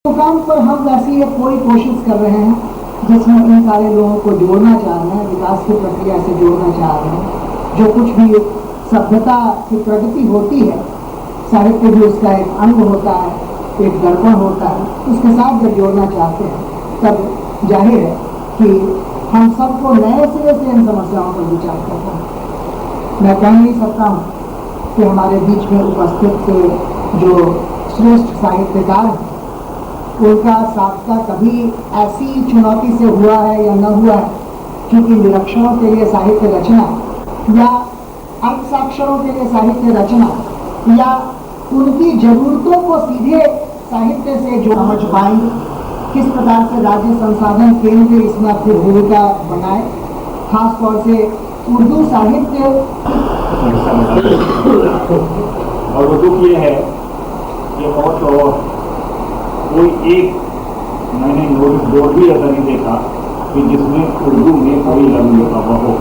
مقام پر ہم ویسی کوئی کوشش کر رہے ہیں جس میں ان سارے لوگوں کو جوڑنا چاہ رہے ہیں، وکاس کی پرکریا سے جوڑنا چاہ رہے ہیں۔ جو کچھ بھی سبھیتا کی پرگتی ہوتی ہے، ساہتیہ بھی اس کا ایک انگ ہوتا ہے، ایک درپن ہوتا ہے، اس کے ساتھ جب جوڑنا چاہتے ہیں تب ظاہر ہے کہ ہم سب کو نئے سرے سے ان سمسیاؤں پر وچار کرنا ہے۔ میں کہہ نہیں سکتا ہوں کہ ہمارے بیچ میں اپستھت جو شریشٹھ ساہتیہکار ہیں ان کا سابقہ کبھی ایسی چنوتی سے ہوا ہے یا نہ ہوا ہے، کیونکہ نرکشروں کے لیے ساہتیہ رچنا یا ارتھ ساکشروں کے لیے ساہتیہ رچنا یا ان کی ضرورتوں کو سیدھے ساہتیہ سے جو سمجھ پائیں، کس پرکار سے راجیہ سنسادھن کیندر اس میں اپنی بھومکا بنائے، خاص طور سے اردو ساہتیہ۔ اور اردو یہ ہے کہ اور کوئی ایک میں نے نوٹس بورڈ بھی ایسا نہیں دیکھا کہ جس میں اردو میں کوئی لفظ لکھا ہوا ہو۔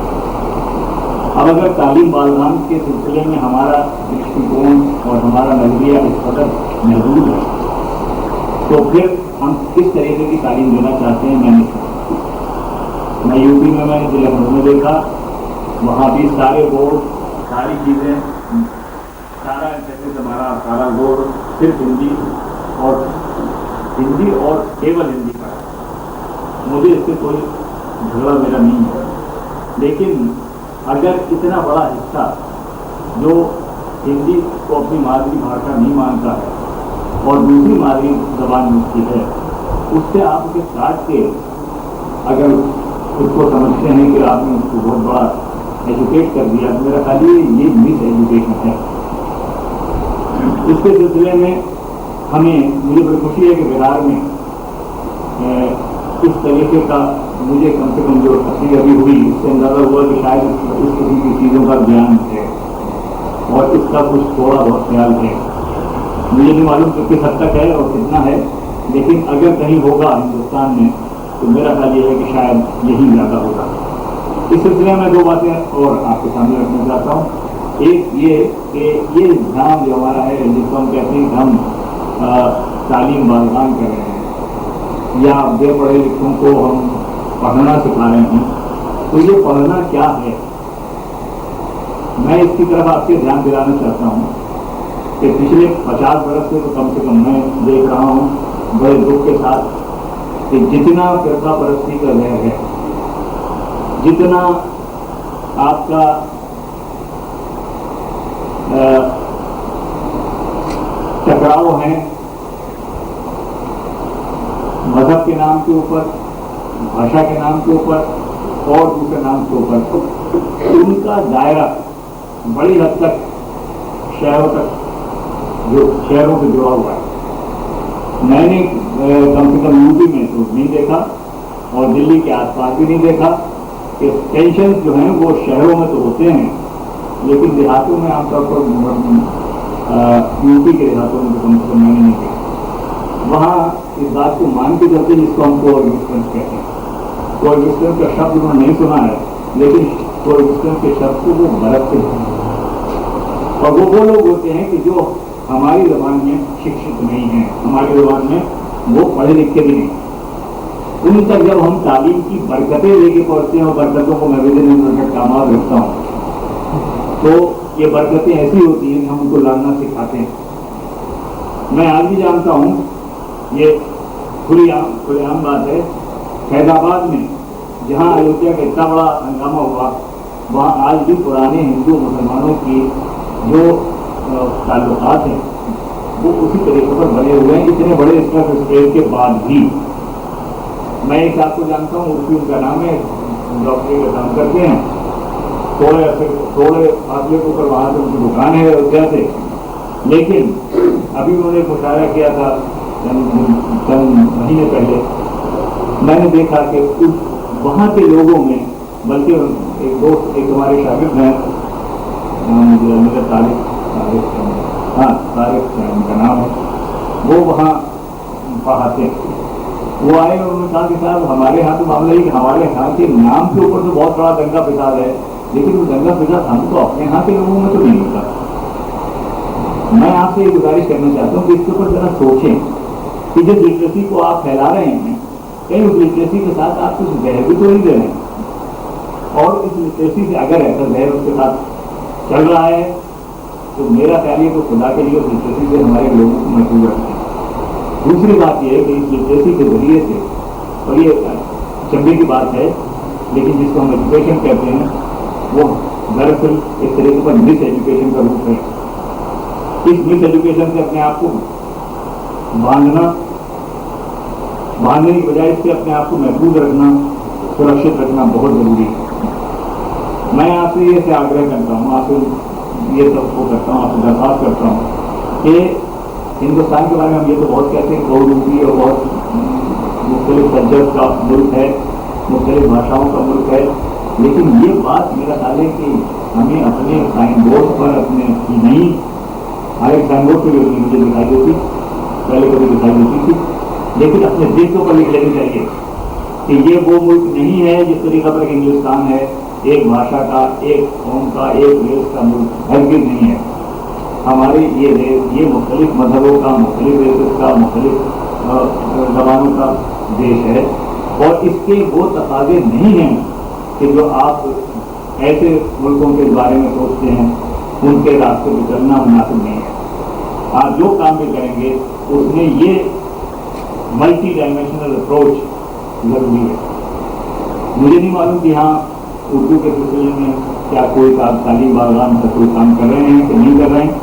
اب اگر تعلیم بالغان کے سلسلے میں ہمارا درشٹیکون اور ہمارا نظریہ اس قدر محدود ہے تو پھر ہم کس طریقے کی تعلیم دینا چاہتے ہیں میں نہیں سمجھتا۔ میں یو پی میں نے ضلع لکھنؤ میں دیکھا، وہاں بھی سارے بورڈ ساری چیزیں سارا جیسے ہمارا سارا بورڈ صرف ہندی اور کیول ہندی کا ہے۔ مجھے اس سے کوئی جھگڑا میرا نہیں ہے، لیکن اگر اتنا بڑا حصہ جو ہندی کو اپنی مادری بھاشا نہیں مانتا ہے اور دوسری مادری زبان اس کی ہے، اس سے آپ اسے کاٹ کے اگر اس کو سمجھتے ہیں کہ آپ نے اس کو بہت بڑا ایجوکیٹ کر دیا، تو میرا خیال یہ مس ایجوکیشن ہے۔ اس کے سلسلے میں مجھے بڑی خوشی ہے کہ بہار میں اس طریقے کا مجھے کم سے کم جو تقریر ابھی ہوئی اس سے اندازہ ہوا کہ شاید اس قسم کی چیزوں کا گیان ہے اور اس کا کچھ تھوڑا بہت خیال ہے۔ مجھے نہیں معلوم کہ کس حد تک ہے اور کتنا ہے، لیکن اگر کہیں ہوگا ہندوستان میں تو میرا خیال یہ ہے کہ شاید یہی زیادہ ہوگا۔ اس سلسلے میں دو باتیں اور آپ کے سامنے رکھنا چاہتا ہوں۔ ایک یہ کہ یہ دھام جو ہمارا ہے جس کو ہم کہتے ہیں کہ ہم تعلیم بالغان کر رہے ہیں یا بے پڑھے لکھوں کو ہم پڑھنا سکھا رہے ہیں، تو یہ پڑھنا کیا ہے؟ میں اس کی طرف آپ سے دھیان دلانا چاہتا ہوں کہ پچھلے 50 برس سے تو کم میں دیکھ رہا ہوں بڑے دکھ کے ساتھ کہ جتنا فرقہ پرستی کا لہر ہے، جتنا آپ کا ٹکراؤ ہیں مذہب کے نام کے اوپر، بھاشا کے نام کے اوپر اور دوسرے نام کے اوپر، ان کا دائرہ بڑی حد تک شہروں سے جڑا ہوا ہے۔ میں نے کم سے کم یو پی میں تو نہیں دیکھا اور دلی کے آس پاس بھی نہیں دیکھا کہ ٹینشن جو ہیں وہ شہروں میں تو ہوتے ہیں، لیکن دیہاتوں میں عام طور پر یو پی کے دیہاتوں میں تو کم سے کم میں نے نہیں دیکھا۔ وہاں اس بات کو مان کے چلتے جس کو ہم کو ایگزسٹنس کہتے ہیں۔ کو ایگزسٹنس کا شبد انہوں نے نہیں سنا ہے، لیکن کو ایگزسٹنس کے شبد کو وہ برتتے ہیں اور وہ لوگ ہوتے ہیں کہ جو ہماری زبان میں شکشت نہیں ہیں، ہماری زبان میں وہ پڑھے لکھے بھی نہیں۔ ان تک جب ہم تعلیم کی برکتیں لے کے پہنچتے ہیں اور برکتوں کو میں وزن کامات رکھتا ہوں تو یہ برکتیں ایسی ہوتی ہیں کہ ہم ان کو لڑنا سکھاتے ہیں۔ میں آج بھی جانتا ہوں، یہ کھلی عام بات ہے، فیض آباد میں جہاں ایودھیا کا اتنا بڑا ہنگامہ ہوا، وہاں آج بھی پرانے ہندو مسلمانوں کی جو تعلقات ہیں وہ اسی طریقے پر بنے ہوئے ہیں، اتنے بڑے اسٹریس کے بعد بھی۔ میں ایک آپ کو جانتا ہوں، اردو ان کا نام ہے، ڈاکٹری کا کام کرتے ہیں، تھوڑے فاصلے کے اوپر وہاں سے ان کی دکان ہے ایودھیا سے، لیکن ابھی انہوں نے مشاہدہ کیا تھا چند مہینے پہلے، میں نے دیکھا کہ وہاں کے لوگوں میں، بلکہ ایک ہمارے شاگرد ہیں طارق ان کا نام ہے، وہ وہاں پڑھاتے ہیں، وہ آئے اور انہوں نے کہا کہ صاحب ہمارے یہاں تو معاملہ ہے کہ ہمارے یہاں کے نام کے اوپر تو بہت بڑا دنگا فساد ہے، لیکن وہ دنگا فساد ہم تو اپنے یہاں کے لوگوں میں تو نہیں ہوتا۔ میں آپ سے یہ گزارش کرنا چاہتا ہوں کہ اس کے اوپر ذرا سوچیں کہ जिस लिटरेसी को आप फैला रहे हैं कहीं उस लिटरेसी के साथ आप कुछ जहर भी तो नहीं दे रहे हैं, और इस लिटरेसी से अगर ऐसा जहर उसके साथ चल रहा है तो मेरा ख्याल है तो खुदा के लिए उस लिटरेसी से हमारे लोगों को महफूज रखते हैं। दूसरी बात यह है कि इस लिटरेसी के जरिए से, और ये चंबे की बात है लेकिन जिसको हम एजुकेशन कहते हैं वो दरअसल एक तरीके पर मिस एजुकेशन का रूप है। इस मिस एजुकेशन से अपने आप को बांधने की बजाय इससे अपने आप को महफूज रखना, सुरक्षित रखना बहुत जरूरी है। मैं आपसे ये से आग्रह करता हूँ, आपसे ये सबको करता हूँ, आपसे दरख्वास्त करता हूँ कि हिंदुस्तान के बारे में हम ये तो बहुत कहते हैं बहुरूपी और बहुत मुख्तलिफ कल्चर का मुल्क है, मुख्तलिफ भाषाओं का मुल्क है, लेकिन ये बात मेरा ख्याल है कि हमें अपने साइन बोर्ड पर अपने नहीं, हर एक साइन बोर्ड पर मुझे दिखाई देती, पहले कभी दिखाई देती थी, लेकिन अपने देशों पर लिख लेनी चाहिए कि ये वो मुल्क नहीं है जिस तरीका पर हिंदुस्तान है, एक भाषा का, एक कौम का, एक देश का मुल्क हरगिज़ नहीं है। हमारे ये मुख्तलिफ मजहबों का, मुख्तलिफ देशों का, मुख्तलिफ ज़बानों का देश है, और इसके वो तकाज़े नहीं हैं कि जो आप ऐसे मुल्कों के बारे में सोचते हैं उनके रास्ते पर चलना मुनासिब नहीं है। आप जो काम भी करेंगे उसमें ये मल्टी डायमेंशनल अप्रोच जरूरी है। मुझे नहीं मालूम कि हाँ उर्दू के सिलसिले में क्या कोई तालीम बागान का कोई काम कर रहे हैं कि नहीं कर रहे हैं,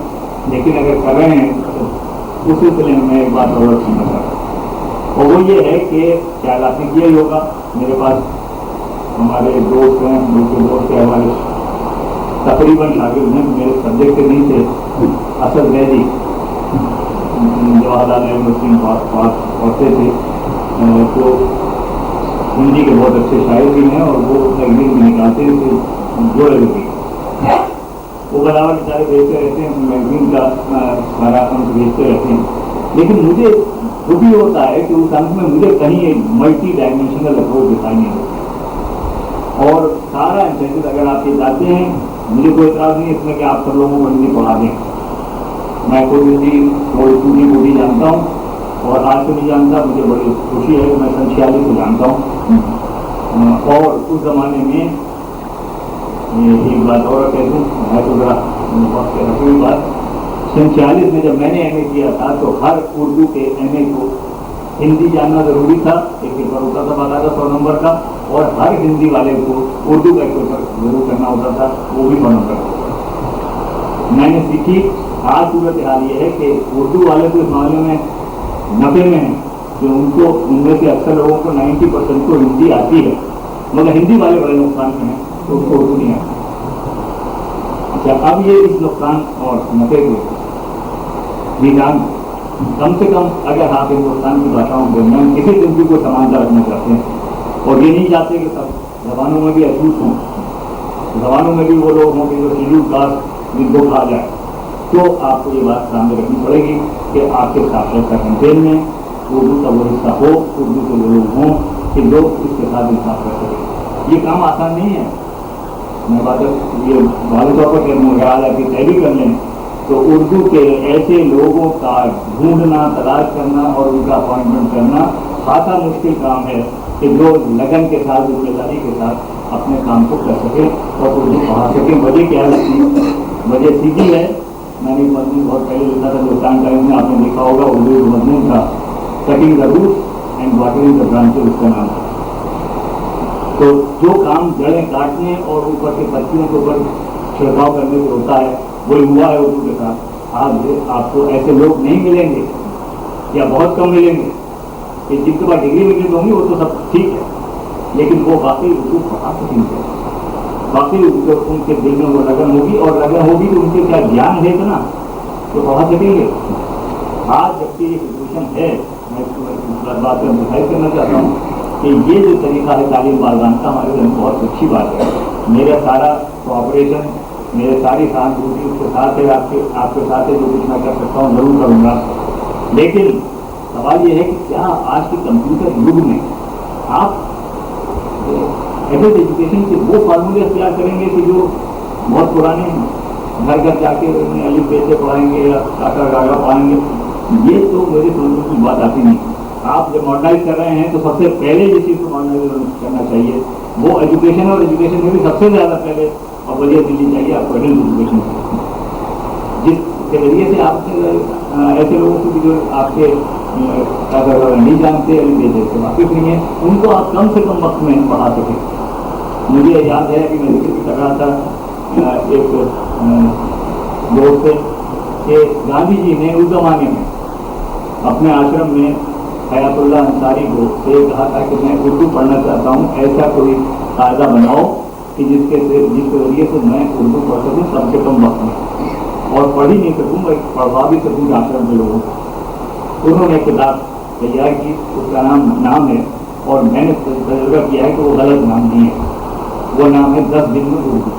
लेकिन अगर कर रहे हैं तो उस सिलसिले में मैं एक बात और सुनना चाहता हूँ, और वो ये है कि शायद आपने किया ही होगा, मेरे पास हमारे दोस्त हैं, मुझके दोस्त हैं, हमारे तकरीबन शागिर्द हैं, मेरे सब्जेक्ट के नहीं थे, असद वैदी जवाहरलाल यूनिवर्सिटी में पढ़ते थे, तो हिंदी के बहुत अच्छे शायर भी हैं और वो मैगजीन भी निकालते थे, जोड़े भी वो बराबर बेचारे भेजते रहते हैं, मैगजीन का सारा अंक भेजते रहते हैं, लेकिन मुझे दुखी होता है कि उस अंक में मुझे कहीं एक मल्टी डायमेंशनल अप्रोच दिखाई नहीं होती, और सारा इंसेंटिव अगर आप ये चाहते हैं, मुझे कोई इतराज़ नहीं इसमें कि आप सब लोगों को हिंदी पढ़ा दें। मैं खुद हिंदी थोड़ी टूटी फूटी जानता हूँ, और आज तो नहीं जानता, मुझे बड़ी खुशी है कि मैं सन 46 से जानता हूँ, और उस ज़माने में एक बात और कह दूँ, मैं तो बड़ा रखी हुई बात, सन 46 में जब मैंने MA किया था तो हर उर्दू के MA को हिंदी जानना ज़रूरी था, एक पेपर होता था बाकायदा 100 नंबर का, और हर हिंदी वाले को उर्दू का एक पेपर जरूर करना होता था, वो भी 100 नंबर मैंने सीखी। आज सूरत हाल ये है कि उर्दू वाले तो इस मामले में नफे में हैं, कि उनको उनमें से अक्सर लोगों को 90% को हिंदी आती है, मगर हिंदी वाले बड़े नुकसान में हैं तो उनको उर्दू नहीं आती। अच्छा, अब ये इस नुकसान और नफे को निजाम कम से कम अगर आप हिंदुस्तान की भाषाओं के दरमियान किसी किस्म की कोई समानता रखना चाहते हैं, और ये नहीं चाहते कि सब जबानों में भी अछूत हों, जबानों में भी वो लोग हों कि जो शेड्यूल कास्ट जिनको कहा जाए, तो आपको ये बात सामने रखनी पड़ेगी कि आपके साक्षरता कैंपेन में उर्दू का वो हिस्सा हो, उर्दू के वो लोग हों कि लोग इसके साथ इंसाफ कर सकें। ये काम आसान नहीं है, मैं बात ये वाले तौर पर ख्याल है कि तय भी कर लें तो उर्दू के ऐसे लोगों का ढूंढना, तलाश करना और उनका अपॉइंटमेंट करना खासा मुश्किल काम है कि जो लगन के साथ, जिम्मेदारी के साथ अपने काम को कर सकें और उर्दू पढ़ा सकें। वजह क्या है? वजह सीधी है, मैंने मजमून बहुत पहले लिखा था हिंदुस्तान टाइम्स में, आपने देखा होगा, उर्दू मजमून था, cutting the roots and watering the branches, उसका नाम था। तो जो काम जड़ें काटने और ऊपर के पत्तियों के ऊपर छिड़काव करने से होता है, वही हुआ है उर्दू के साथ। आज आपको ऐसे लोग नहीं मिलेंगे या बहुत कम मिलेंगे कि जिनके पास डिग्री विग्री होंगी वो तो सब ठीक है, लेकिन वो वाकई उर्दू पढ़ा सकेंगे, वाकई उनके दिल में वो लगन होगी, और लगन होगी तो उनके क्या ज्ञान है इतना तो पढ़ा सकेंगे। आज जबकि ये सिचुएशन है, मैं इस बात पर डिसाइड करना चाहता हूँ कि ये जो तरीका है तालीम बागान का, हमारे लिए बहुत अच्छी बात है। मेरा सारा कोऑपरेशन, मेरे सारी सहानुभूति उसके साथ है, आपके साथ है, जो कुछ मैं कर सकता हूँ जरूर करूँगा। लेकिन सवाल ये है कि क्या आज के कंप्यूटर युग में आप एडल्ट एजुकेशन के वो फार्मूले तैयार करेंगे कि जो बहुत पुराने हैं, घर घर जाके उन्हें अलिफ बे से पढ़ाएंगे या काका गागा पढ़ाएंगे, یہ تو میری سمجھ کی بات آتی نہیں. آپ جب ماڈرنائز کر رہے ہیں تو سب سے پہلے جس چیز کو ماڈرنائز کرنا چاہیے وہ ایجوکیشن, اور ایجوکیشن میں بھی سب سے زیادہ پہلے اولیت دینی چاہیے آپ کو ایڈلٹ ایجوکیشن, جس کے ذریعے سے آپ ایسے لوگوں کو بھی جو آپ کے اگر نہیں جانتے سے واقف نہیں ہیں ان کو آپ کم سے کم وقت میں پڑھا سکیں. مجھے یاد ہے کہ میں ذکر بھی کر رہا تھا ایک دوست سے کہ گاندھی جی نے اس زمانے میں اپنے آشرم میں حیات اللہ انصاری کو سے کہا تھا کہ میں اردو پڑھنا چاہتا ہوں, ایسا کوئی قاعدہ بناؤ کہ جس کے ذریعے سے میں اردو پڑھ سکوں کم سے کم وقت میں, اور پڑھ ہی نہیں سکوں میں پڑھوا بھی سکوں آشرم کے لوگوں کو. انہوں نے کتاب تیار کی, اس کا نام ہے, اور میں نے تجربہ کیا ہے کہ وہ غلط نام نہیں ہے, وہ نام ہے 10 دن میں اردو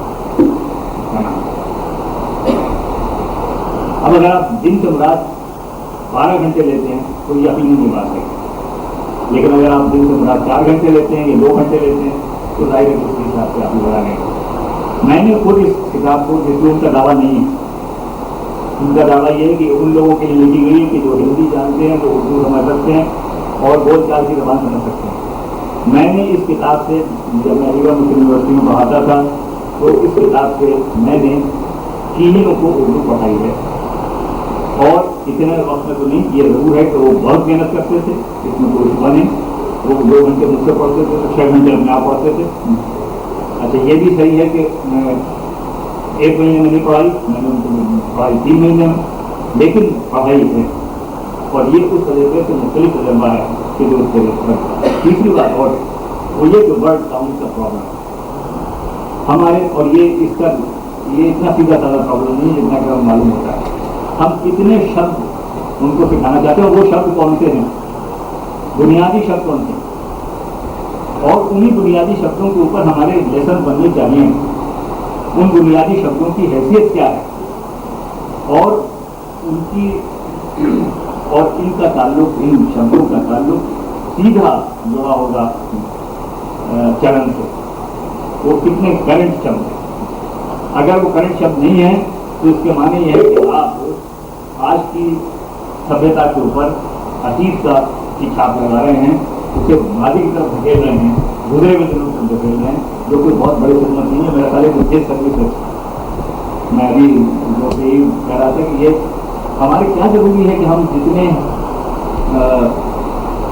کا نام. اب اگر آپ دن سے مراد 12 گھنٹے لیتے ہیں تو یقینی نہیں بات ہے, لیکن اگر آپ دن سے مراد 4 گھنٹے لیتے ہیں یا 2 گھنٹے لیتے ہیں تو ظاہر ہے اس کے حساب سے آپ کو بڑا نہیں. میں نے خود اس کتاب کو, جس میں ان کا دعویٰ نہیں ہے, ان کا دعویٰ یہ ہے کہ ان لوگوں کے لیے لکھی گئی ہے کہ جو ہندی جانتے ہیں, جو اردو سمجھ سکتے ہیں اور بول چال کی زبان سمجھ سکتے ہیں. میں نے اس کتاب سے, جب میں علی گڑھ مسلم یونیورسٹی میں پڑھاتا تھا تو اس کتاب سے میں نے چینیوں کو اردو پڑھائی ہے, اور اتنے وقت میں تو نہیں, یہ ضرور ہے کہ وہ بہت محنت کرتے تھے, اس میں کوئی شبہ نہیں. وہ 2 گھنٹے مجھ سے پڑھتے تھے تو 6 گھنٹے اپنے آپ پڑھتے تھے. اچھا یہ بھی صحیح ہے کہ 1 مہینے میں نہیں پڑھائی, میں نے ان کو پڑھائی 3 مہینے میں, لیکن پڑھائی ہے, اور یہ اس طریقے سے مختلف تجربہ ہے کہ جو اس طریقے. تیسری بات اور وہ یہ کہ ورڈ کاؤنٹ کا پرابلم ہمارے, اور یہ اتنا سیدھا سادہ پرابلم نہیں ہے جتنا کہ ہمیں معلوم ہوتا ہے. ہم کتنے شبد ان کو سکھانا چاہتے ہیں, وہ شبد کون سے ہیں, بنیادی شبد کون سے ہیں, اور انہی بنیادی شبدوں کے اوپر ہمارے لیسن بننے چاہیے. ان بنیادی شبدوں کی حیثیت کیا ہے, اور ان کا تعلق, ان شبدوں کا تعلق سیدھا جڑا ہوگا چلن سے. وہ کتنے کرنٹ شبد ہیں. اگر وہ کرنٹ شبد نہیں ہیں تو اس کے معنی یہ ہے کہ آپ آج کی سبھیتا کے اوپر عتیت کا چھاپ لگا رہے ہیں, اسے ماضی کی طرف دھکیل رہے ہیں, گزرے ہوئے دنوں کو دھکیل رہے ہیں, جو کوئی بہت بڑی خدمت نہیں ہے. میرا خیال ہے کہ یہ سروس ہے. میں ابھی یہی کہہ رہا تھا کہ یہ ہمارے کیا ضروری ہے کہ ہم جتنے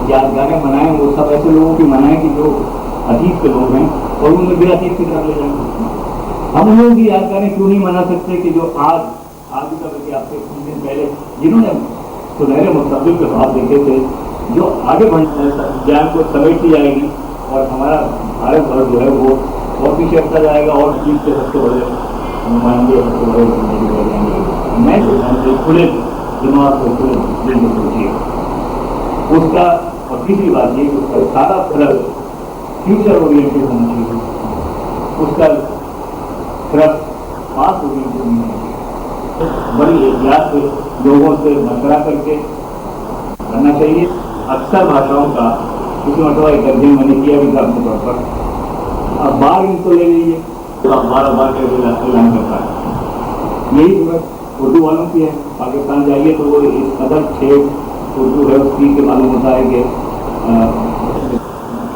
یادگاریں منائیں وہ سب ایسے لوگوں کی منائیں کہ جو عتیت کے لوگ ہیں, اور ان میں بھی عتیت کی طرف لے جائیں. ہم ان لوگوں کی یادگاریں کیوں نہیں منا سکتے کہ جو آج بھی بلکہ آپ سے کچھ دن پہلے جنہوں نے سنہرے مستقبل کے خواب دیکھے تھے, جو آگے بڑھنے جان کو سمیٹتی جائے گی, اور ہمارا بھارت بھر جو ہے وہ اور پیچھے ہٹتا جائے گا, اور چیز کے سب سے بڑے نمائندے سب سے بڑے بڑھ جائیں گے. میں کھلے دماغ کو کھلے دل میں سوچیے اس کا. اور تیسری بات یہ کہ اس کا سارا فرق فیوچر اورینٹیڈ ہونا چاہیے, اس کا فرق پاس اورینٹیڈ ہونا چاہیے. بڑی احتیاط سے لوگوں سے مشورہ کر کے کرنا چاہیے. اکثر بھاشاؤں کا کسی مرتبہ ایک ترجمہ میں نے کیا بھی تھا اپنے طور پر, اب بار ان کو لے لیجیے تو آپ بار بار کے اعلان کرتا ہے. یہی صورت اردو والوں کی ہے. پاکستان جائیے تو وہ اس قدر چھیڑ اردو ہے اس کی کہ معلوم ہوتا ہے کہ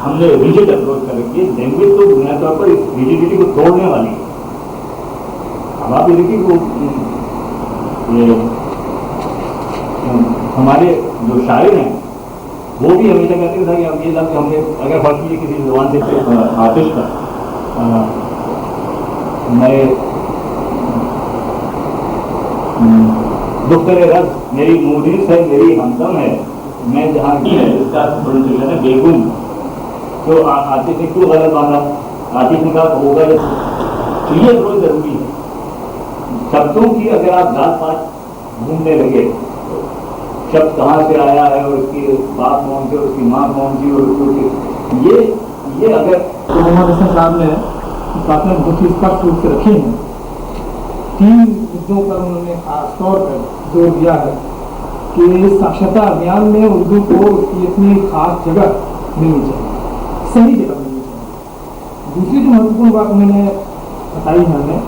ہم نے ریجڈ اپروچ کر رکھی ہے. لینگویج تو بنیادی طور پر اس ریجڈیٹی کو توڑنے والی ہے. اب آپ یہ دیکھیے کہ ہمارے جو شاعر ہیں وہ بھی ہمیشہ کہتے تھے کہ اب یہ لفظ ہم نے اگر فرض کیجیے کسی زبان سے آتش کا میں دختر رز میری مودس ہے, میری ہمدم ہے, میں جہاں کی ہے اس کا پروننسیشن ہے بیگم. تو آتش نے کیوں غلط باندھا, آتش نے کہا ہوگا یہ بہت ضروری ہے. شبدوں کی اگر آپ ذات پات ڈھونڈنے لگے, شبد کہاں سے آیا ہے, اور اس کی باپ کون سے, اس کی ماں کون سی, اور یہ اگر تو محمد حسن صاحب نے باتیں بہت ہی اسپشٹ روپ سے رکھی ہیں. 3 مدعوں پر انہوں نے خاص طور پر زور دیا ہے کہ ساکشرتا ابھیان میں اردو کو اس کی اپنی خاص جگہ ملنی چاہیے, صحیح جگہ ملنی چاہیے. دوسری جو مہتوپورن بات میں نے بتائی ہے ہمیں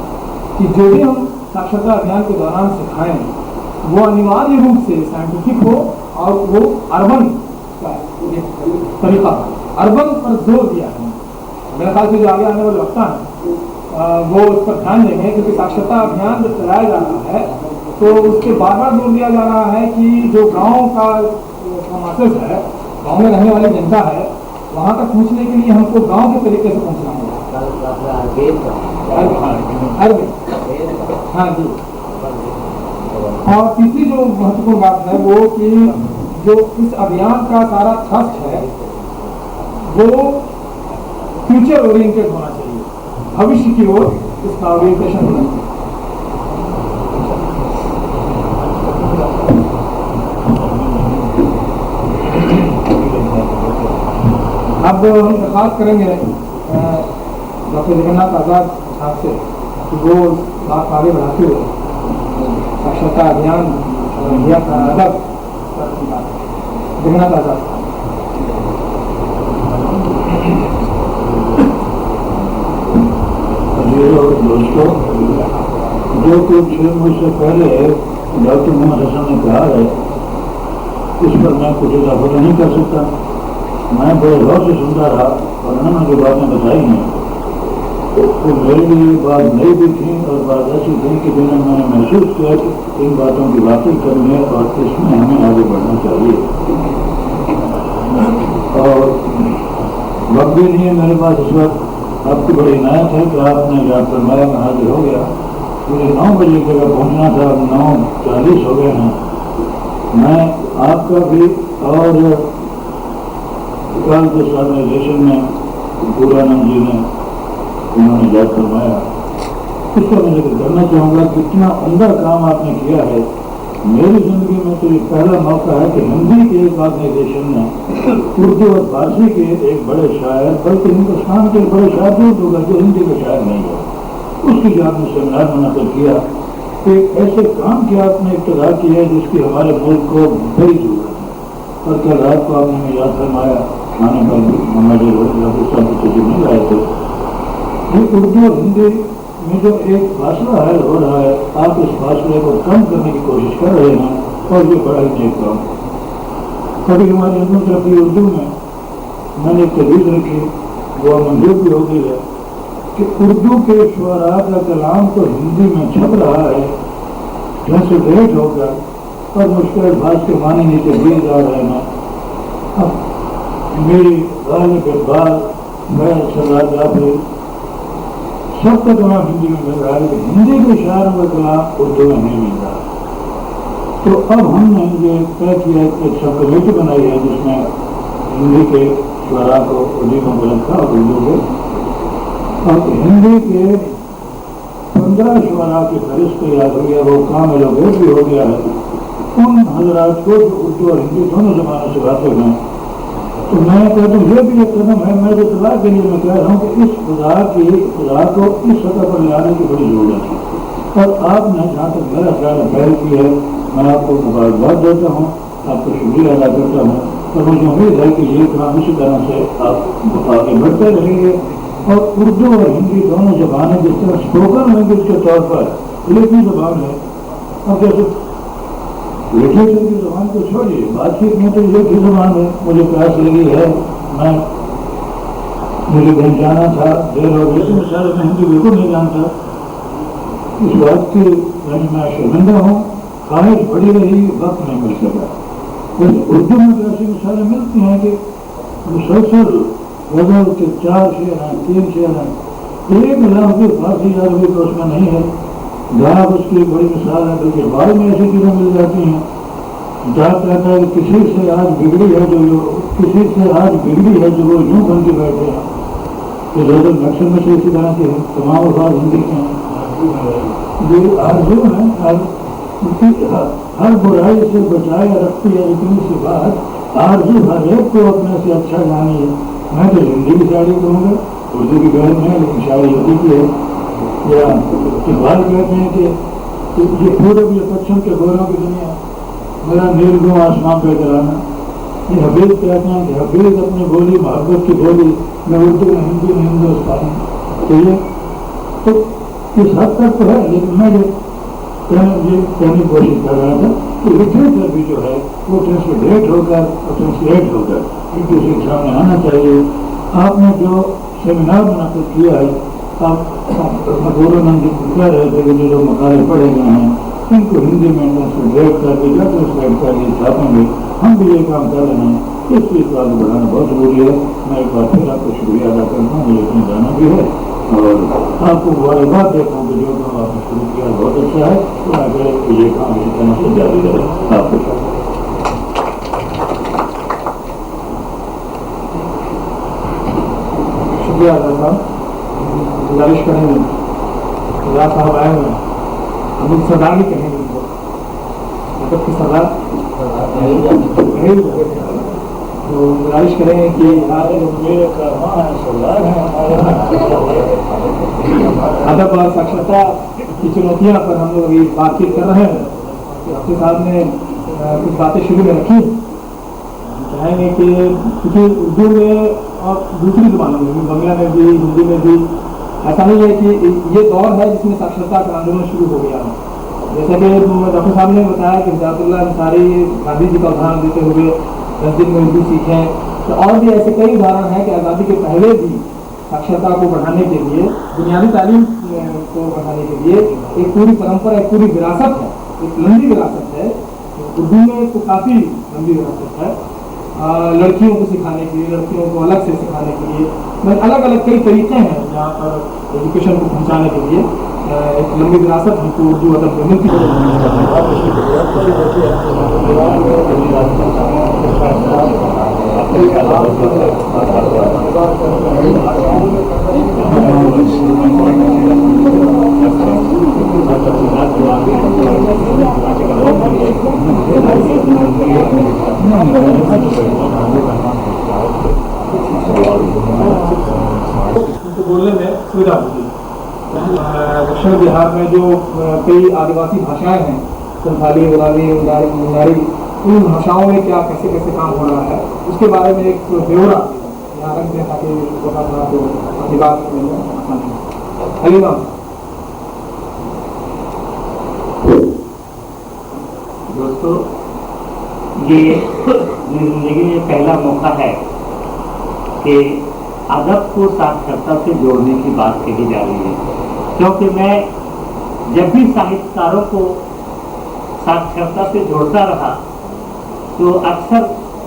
کہ جو بھی ہم ساکشرتا ابھیان کے دوران سکھائیں وہ انیواریہ روپ سے سائنٹیفک ہو اور وہ اربن کا ایک طریقہ اربن پر زور دیا ہے. میرے خیال سے جو آگے آنے والے وقت ہیں وہ اس پر دھیان دیں گے کیونکہ ساکشرتا ابھیان جب چلایا جا رہا ہے تو اس کے بار بار زور دیا جا رہا ہے کہ جو گاؤں کا مسئلہ ہے, گاؤں میں رہنے والی جنتا ہے, وہاں تک پہنچنے کے لیے ہم کو گاؤں کے طریقے سے پہنچنا ہوگا. ہاں جی. اور تیسری جو مہتوپورن بات ہے وہ کہ جو اس ابھیان کا سارا تھرسٹ ہے وہ فیوچر اورینٹیڈ ہونا چاہیے, بھوشیہ کی اور اس کا اورینٹیشن ہونا چاہیے. اب ہم درخواست کریں گے ڈاکٹر جگن ناتھ آزاد صاحب سے کہ وہ بات آگے بڑھاتے ہوئے ساکشرتا ابھیان اور انڈیا کا ادب پر جگن ناتھ آزاد. دوستوں, جو کچھ مجھ سے پہلے ڈاکٹر محمد حسن نے کہا ہے اس پر میں کچھ اضافہ نہیں کر سکتا. میں بڑے غور سے سنتا رہا اور انہوں نے جو باتیں بتائی ہیں وہ میرے لیے بات نئی بھی تھیں اور بات ایسی تھی کہ جنہیں میں نے محسوس کیا کہ ان باتوں کی واقعی کرنی ہے اور اس میں ہمیں آگے بڑھنا چاہیے. اور وقت بھی نہیں ہے میرے پاس اس وقت. آپ کی بڑی عنایت ہے کہ آپ نے یاد فرمایا میں حاضر ہو گیا. مجھے 9 بجے کی جگہ پہنچنا تھا, اب 9:40 ہو گئے ہیں. میں آپ کا بھی اور کال کے آرگنائزیشن میں پورانند جی نے انہوں نے یاد فرمایا, اس کا میں ذکر کرنا چاہوں گا کتنا عمدہ کام آپ نے کیا ہے. میری زندگی میں تو یہ پہلا موقع ہے کہ ہندی کے ایک آرگنائزیشن نے اردو اور فارسی کے ایک بڑے شاعر, بلکہ ہندوستان کے بڑے شاعر جو ہندی کے شاعر نہیں ہے, اس کی جو آپ نے سیمینار منعقد کیا کہ ایسے کام کی آپ نے ابتدا کی ہے جس کی ہمارے ملک کو بڑی ضرورت ہے. اور کل رات کو آپ نے ہمیں یاد فرمایا کھانے پر ہمارے تجربے نہیں آئے تھے. یہ اردو اور ہندی میں جو ایک فاصلہ ہے ہو رہا ہے, آپ اس فاصلے کو کم کرنے کی کوشش کر رہے ہیں اور یہ بڑا ہی نیک کام. کبھی ہماری علم ترقی اردو میں نے ایک تجویز رکھی, وہ منظور بھی ہو گئی ہے کہ اردو کے شعراء کا کلام تو ہندی میں چھپ رہا ہے ٹرانسلیٹ ہو کر, اور مشکل الفاظ کے معنی نیچے دیے جا رہے ہیں. اب میری غالب اقبال, میں سردار جعفری, سب کا کلام ہندی میں مل رہا ہے لیکن ہندی کے شاعروں کا کلام اردو میں نہیں مل رہا. تو اب ہم نے یہ طے کیا ایک سب کمیٹی بنائی ہے جس میں ہندی کے شعراء کو ادیبوں کو رکھا اور اردو کے, اور ہندی کے 15 شعراء کی فہرست تیار ہو گیا, وہ کام ایلوگیٹ بھی ہو گیا ہے. ان حضرات کو جو اردو اور ہندی دونوں زبانوں سے واقف ہیں, تو میں کہتا ہوں یہ بھی ایک قدم ہے. میں جو اطلاع کے لیے میں کہہ رہا ہوں کہ اس خدا کو اس سطح پر لے آنے کی بڑی ضرورت ہے. اور آپ نے جہاں تک میرا خیال پہل کی ہے, میں آپ کو مبارکباد دیتا ہوں, آپ کو شکریہ ادا کرتا ہوں. اور مجھے امید ہے کہ یہ کام اسی طرح سے آپ آگے بڑھتے رہیں گے. اور اردو اور ہندی دونوں زبانیں جس طرح اسپوکن لینگویج کے طور پر لکھنی زبان ہے, اب جیسے لٹریچر کی زبان کو چھوڑیے, بات چیت میں تو یہ کی زبان ہے. مجھے پیاس لگی ہے, مجھے کہیں جانا تھا, دیر ہو گئی, تو شاید میں ہندی بالکل نہیں جانتا. اس بات کی میں شرمندہ ہوں, خواہش بڑی رہی, وقت نہیں مل سکا. اردو میں تو ایسی مثالیں ملتی ہیں کہ مسلسل غزل کے 4 شعر ہیں, 3 شعر ہیں, ایک لفظ بھی فارسی عربی تو اس میں نہیں ہے. ڈاک اس کی ایک بڑی مثال ہے, بلکہ بعد میں ایسی چیزیں مل جاتی ہیں. ڈاک کہتا ہے کہ کسی سے آج بگڑی ہے جو وہ یوں بن کے بیٹھے ہیں. کہ غزل نقشے میں سے اسی طرح کے ہیں, تمام الفاظ ہندی کے ہیں. یہ آرزو ہے, ہر برائی سے بچائے رکھتی ہے اتنی سی بات, آرزو ہر ایک کو اپنے سے اچھا جانی ہے. میں تو ہندی کی شاعری کروں گا, اردو کی بہن ہے لیکن شاعری ہندی کی ہے. یا اقبال کہتے ہیں کہ یہ پورب یا پچھم کے گوروں کی دنیا, میرا نیل گوں آسمان پہ کرانا. یہ حفیظ کہتے ہیں کہ حفیظ اپنی بولی محبت کی بولی, میں اردو میں ہندی میں ہندوستانی. تو یہ تو اس حد تک تو ہے, لیکن میں یہ कहने की कोशिश कर रहा था कि लिटरेचर भी जो है वो ट्रांसलेट होकर और ट्रांसलेट होकर इनकी शिक्षा में आना चाहिए। आपने जो सेमिनार मुनाकिद किया है, आप गौरवानंद जी कह रहे थे कि जो मकाले पढ़े गए हैं इनको हिंदी में ट्रांसलेट करके या ट्रांसलेट करके छापेंगे। हम भी ये काम कर रहे हैं, इस चीज़ को आगे बढ़ाना बहुत जरूरी है। मैं एक बार फिर आपको शुक्रिया अदा करता हूँ, मुझे इसमें जाना भी है और आपको मुबारकबाद देता हूँ कि जो काम आपने शुरू किया बहुत अच्छा है, तो आगे ये काम इसी तरह से जारी रहे। आपको शुक्रिया अदा साहब। गुजारिश करेंगे खुदा साहब आए हुए हैं, हम लोग सरदार भी कहेंगे उनको, मतलब कि सरदार तो गुजारिश करेंगे कि मेरे करना है सरदार है अदब और साक्षरता की चुनौतियाँ पर हम लोग अभी बातचीत कर रहे हैं। आपके साहब ने कुछ बातें शुरू में रखी, चाहेंगे कि क्योंकि उर्दू में और दूसरी ज़बानों में भी, बंगला में भी, हिंदी में भी, ऐसा नहीं है कि ये दौर है जिसमें साक्षरता का आंदोलन शुरू हो गया है। जैसा कि डॉक्टर साहब ने बताया कि हिदायतुल्लाह अंसारी गांधी जी का उदाहरण देते हुए 10 दिन में उर्दू सीखें, तो और भी ऐसे कई उदाहरण हैं कि आज़ादी के पहले भी साक्षरता को बढ़ाने के लिए, बुनियादी तालीम को बढ़ाने के लिए एक पूरी परंपरा, एक पूरी विरासत है, एक लंबी विरासत है। उर्दू में तो काफ़ी लंबी विरासत है, लड़कियों को सिखाने के लिए, लड़कियों को अलग से सिखाने के लिए, मतलब अलग अलग कई तरीके हैं जहाँ पर एजुकेशन को पहुँचाने के लिए एक लंबी विरासत हमको उर्दू अदब में मिलती उनको बोलने में सुविधा होगी। दक्षिण बिहार में जो कई आदिवासी भाषाएं हैं, संथाली, उराली, मुंडारी, उन भाषाओं में क्या कैसे कैसे काम हो रहा है उसके बारे में एक ब्यौरा यहाँ रख दें ताकि अपनी बात हलीमा। दोस्तों, ये जिंदगी में पहला मौका है कि अदब को साक्षरता से जोड़ने की बात कही जा रही है, क्योंकि मैं जब भी साहित्यकारों को साक्षरता से जोड़ता रहा तो अक्सर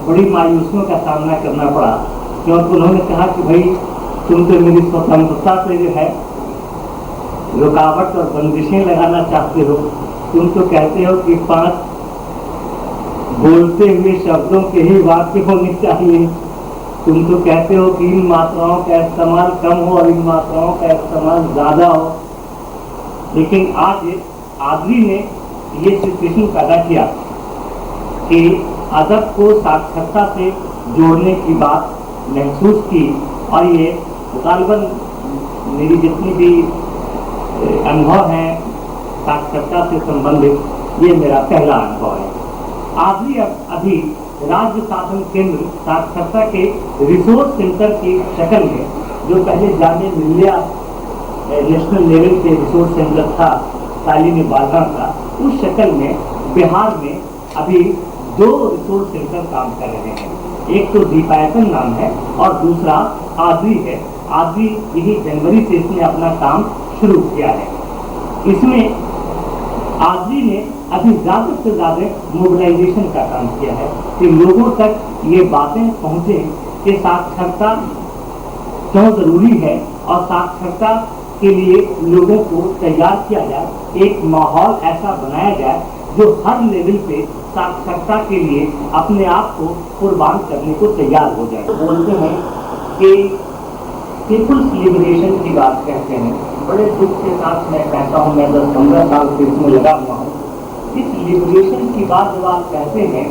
बड़ी मायूसियों का सामना करना पड़ा, क्योंकि उन्होंने कहा कि भाई तुम तो मेरी स्वतंत्रता से जो है रुकावट और बंदिशें लगाना चाहते हो। तुम तो कहते हो कि 5 बोलते हुए शब्दों के ही वाक्य होने चाहिए। तुम तो कहते हो कि इन मात्राओं का इस्तेमाल कम हो और इन मात्राओं का इस्तेमाल ज़्यादा हो। लेकिन आज आदमी ने ये सिचुएशन पैदा किया कि अदब को साक्षरता से जोड़ने की बात महसूस की, और ये गालिबन मेरी जितनी भी अनुभव हैं साक्षरता से संबंधित, ये मेरा पहला अनुभव है। आदमी अभी राज्य शासन केंद्र साक्षरता के रिसोर्स सेंटर की शक्ल में, जो पहले जामिया मिल्लिया नेशनल लेवल के रिसोर्स सेंटर था, तालीम बालगा था, उस शक्ल में बिहार में अभी 2 रिसोर्स सेंटर काम कर रहे हैं। एक तो दीपायतन नाम है और दूसरा आदरी है। आदरी यही जनवरी से इसने अपना काम शुरू किया है। इसमें आदरी ने अभी ज़्यादा से ज़्यादा मोबिलाइजेशन का काम किया है कि लोगों तक ये बातें पहुँचे कि साक्षरता क्यों ज़रूरी है और साक्षरता के लिए लोगों को तैयार किया जाए, एक माहौल ऐसा बनाया जाए जो हर लेवल पे साक्षरता के लिए अपने आप को कुर्बान करने को तैयार हो जाए। बोलते हैं कि पीपुल्स लिबरेशन की बात कहते हैं, बड़े दुख के साथ मैं कहता हूँ, मैं 10-15 साल से इसमें लगा हुआ हूँ। इस लिबरेशन की बात जब आप कहते हैं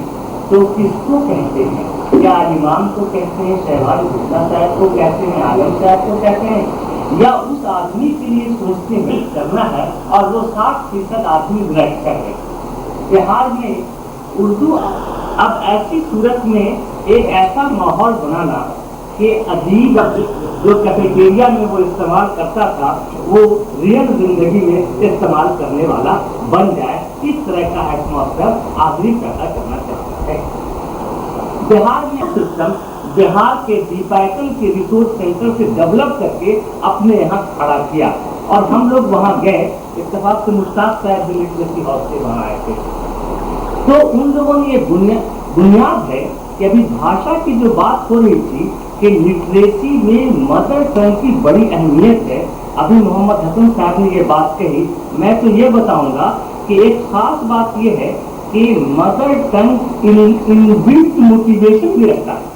तो किसको कहते हैं? क्या इमाम को कहते हैं, शहबाज भुट्टा साहब को कहते हैं, आलम साहब को कहते हैं, या उस आदमी के लिए सोचते हैं करना है और वो 60% आदमी निरक्षर है? बिहार में उर्दू अब ऐसी सूरत में एक ऐसा माहौल बनाना कि अजीब जो कैफेटेरिया में वो इस्तेमाल करता था वो रियल जिंदगी में इस्तेमाल करने वाला बन जाए, इस तरह का एटमॉस्फेयर आदमी पैदा करना चाहता है। बिहार में सिस्टम बिहार के डीपैकल के रिसोर्स सेंटर से डेवलप करके अपने यहाँ खड़ा किया और हम लोग वहाँ गए, इत्तेफाक से मुश्ताक साहब लिटरेसी हाउस से वहाँ आए थे। तो उन लोगों ने ये बुनियाद है कि अभी भाषा की जो बात हो रही थी कि लिटरेसी में मदर टंग की बड़ी अहमियत है। अभी मोहम्मद हसन साहब ने ये बात कही, मैं तो ये बताऊंगा कि एक खास बात ये है कि मदर टंग इनबिल्ट मोटिवेशन भी रखता है।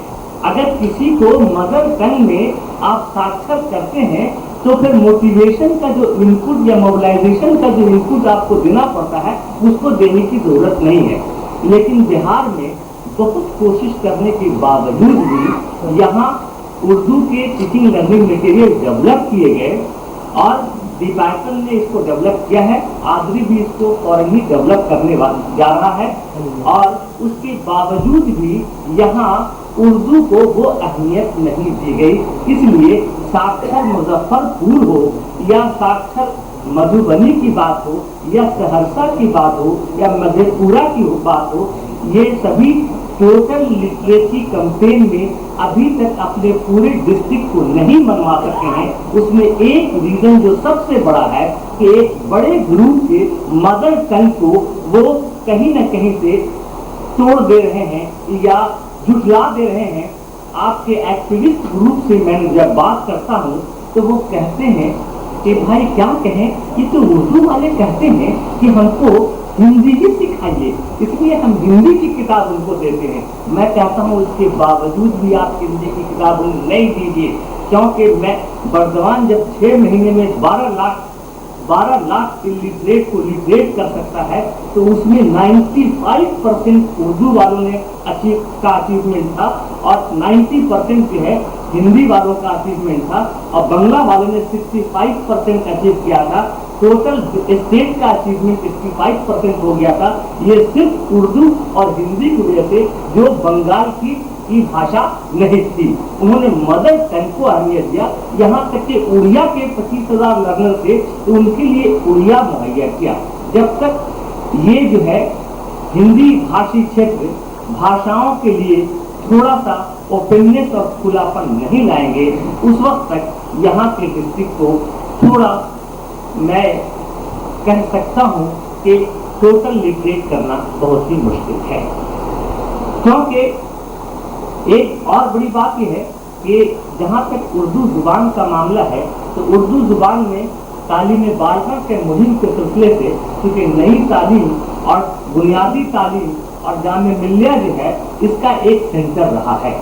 अगर किसी को मदर टंग में आप साक्षर करते हैं तो फिर मोटिवेशन का जो इनपुट या मोबिलाइजेशन का जो इनपुट आपको देना पड़ता है उसको देने की जरूरत नहीं है। लेकिन बिहार में बहुत कोशिश करने के बावजूद भी यहाँ उर्दू के टीचिंग लर्निंग मटेरियल डेवलप किए गए और डीपैकल ने इसको डेवलप किया है, आदरी भी इसको फौरन डेवलप करने जा रहा है और उसके बावजूद भी यहाँ उर्दू को वो अहमियत नहीं दी गई। इसलिए साक्षर मुजफ्फरपुर हो या साक्षर मधुबनी की बात हो या सहरसा की बात हो या मधेपुरा की बात हो, ये सभी टोटल लिटरेसी कैंपेन में अभी तक अपने पूरे डिस्ट्रिक्ट को नहीं मनवा सके हैं। उसमें एक रीजन जो सबसे बड़ा है कि एक बड़े ग्रुप के मदर टंग को वो कहीं न कहीं से तोड़ दे रहे हैं या झुठला दे रहे हैं। आपके एक्टिविस्ट ग्रुप से मैं जब बात करता हूँ तो वो कहते हैं कि भाई क्या कहें, ये तो उर्दू वाले कहते हैं कि हमको हिंदी ही सिखाइए, इसलिए हम हिंदी की किताब उनको देते हैं। मैं कहता हूँ उसके बावजूद भी आप हिंदी की किताब उन्हें नहीं दीजिए, क्योंकि मैं बर्दवान जब 6 महीने में 12 लाख लिटरेट को लिटरेट कर सकता है तो उसमें 95% उर्दू वालों ने अचीवमेंट था और 90% जो है हिंदी वालों का अचीवमेंट था और बंगला वालों ने 65% अचीव किया था। टोटल स्टेट का अचीवमेंट 65% हो गया था। ये सिर्फ उर्दू और हिंदी की वजह से जो बंगाल की भाषा नहीं थी, उन्होंने मदर टंग को अहमियत दिया। यहाँ तक कि उड़िया के 25,000 लर्नर थे तो उनके लिए उड़िया मुहैया किया। जब तक ये जो है हिंदी भाषी क्षेत्र भाषाओं के लिए थोड़ा सा ओपननेस और खुलापन नहीं लाएंगे, उस वक्त तक यहाँ के डिस्ट्रिक्ट को थोड़ा मैं कह सकता हूँ कि टोटल लिटरेट करना बहुत ही मुश्किल है। क्योंकि एक और बड़ी बात यह है कि जहाँ तक उर्दू जुबान का मामला है तो उर्दू जुबान में तालीम बारगा के मुहिम के सिलसिले से क्योंकि नई तालीम और बुनियादी तालीम और जामिया मिल्लिया जो है इसका एक सेंटर रहा है,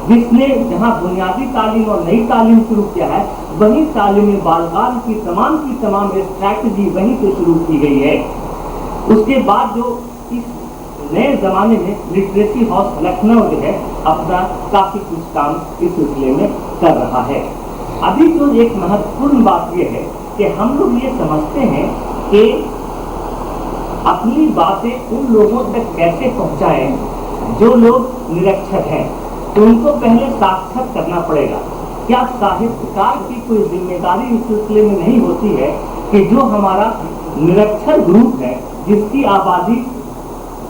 जिसने जहाँ बुनियादी तालीम और नई तालीम शुरू किया है वहीं तालीम बालगान की तमाम स्ट्रैटेजी वहीं से शुरू की गई है। उसके बाद जो इस नए जमाने में लिटरेसी हाउस लखनऊ जो है अपना काफी कुछ काम इस सिलसिले में कर रहा है। अभी तो एक महत्वपूर्ण बात यह है कि हम लोग ये समझते हैं कि अपनी बातें उन लोगों तक कैसे पहुंचाएं जो लोग निरक्षर हैं, तो उनको पहले साक्षर करना पड़ेगा। क्या साहित्यकार की कोई जिम्मेदारी इस सिलसिले में नहीं होती है कि जो हमारा निरक्षर ग्रुप है जिसकी आबादी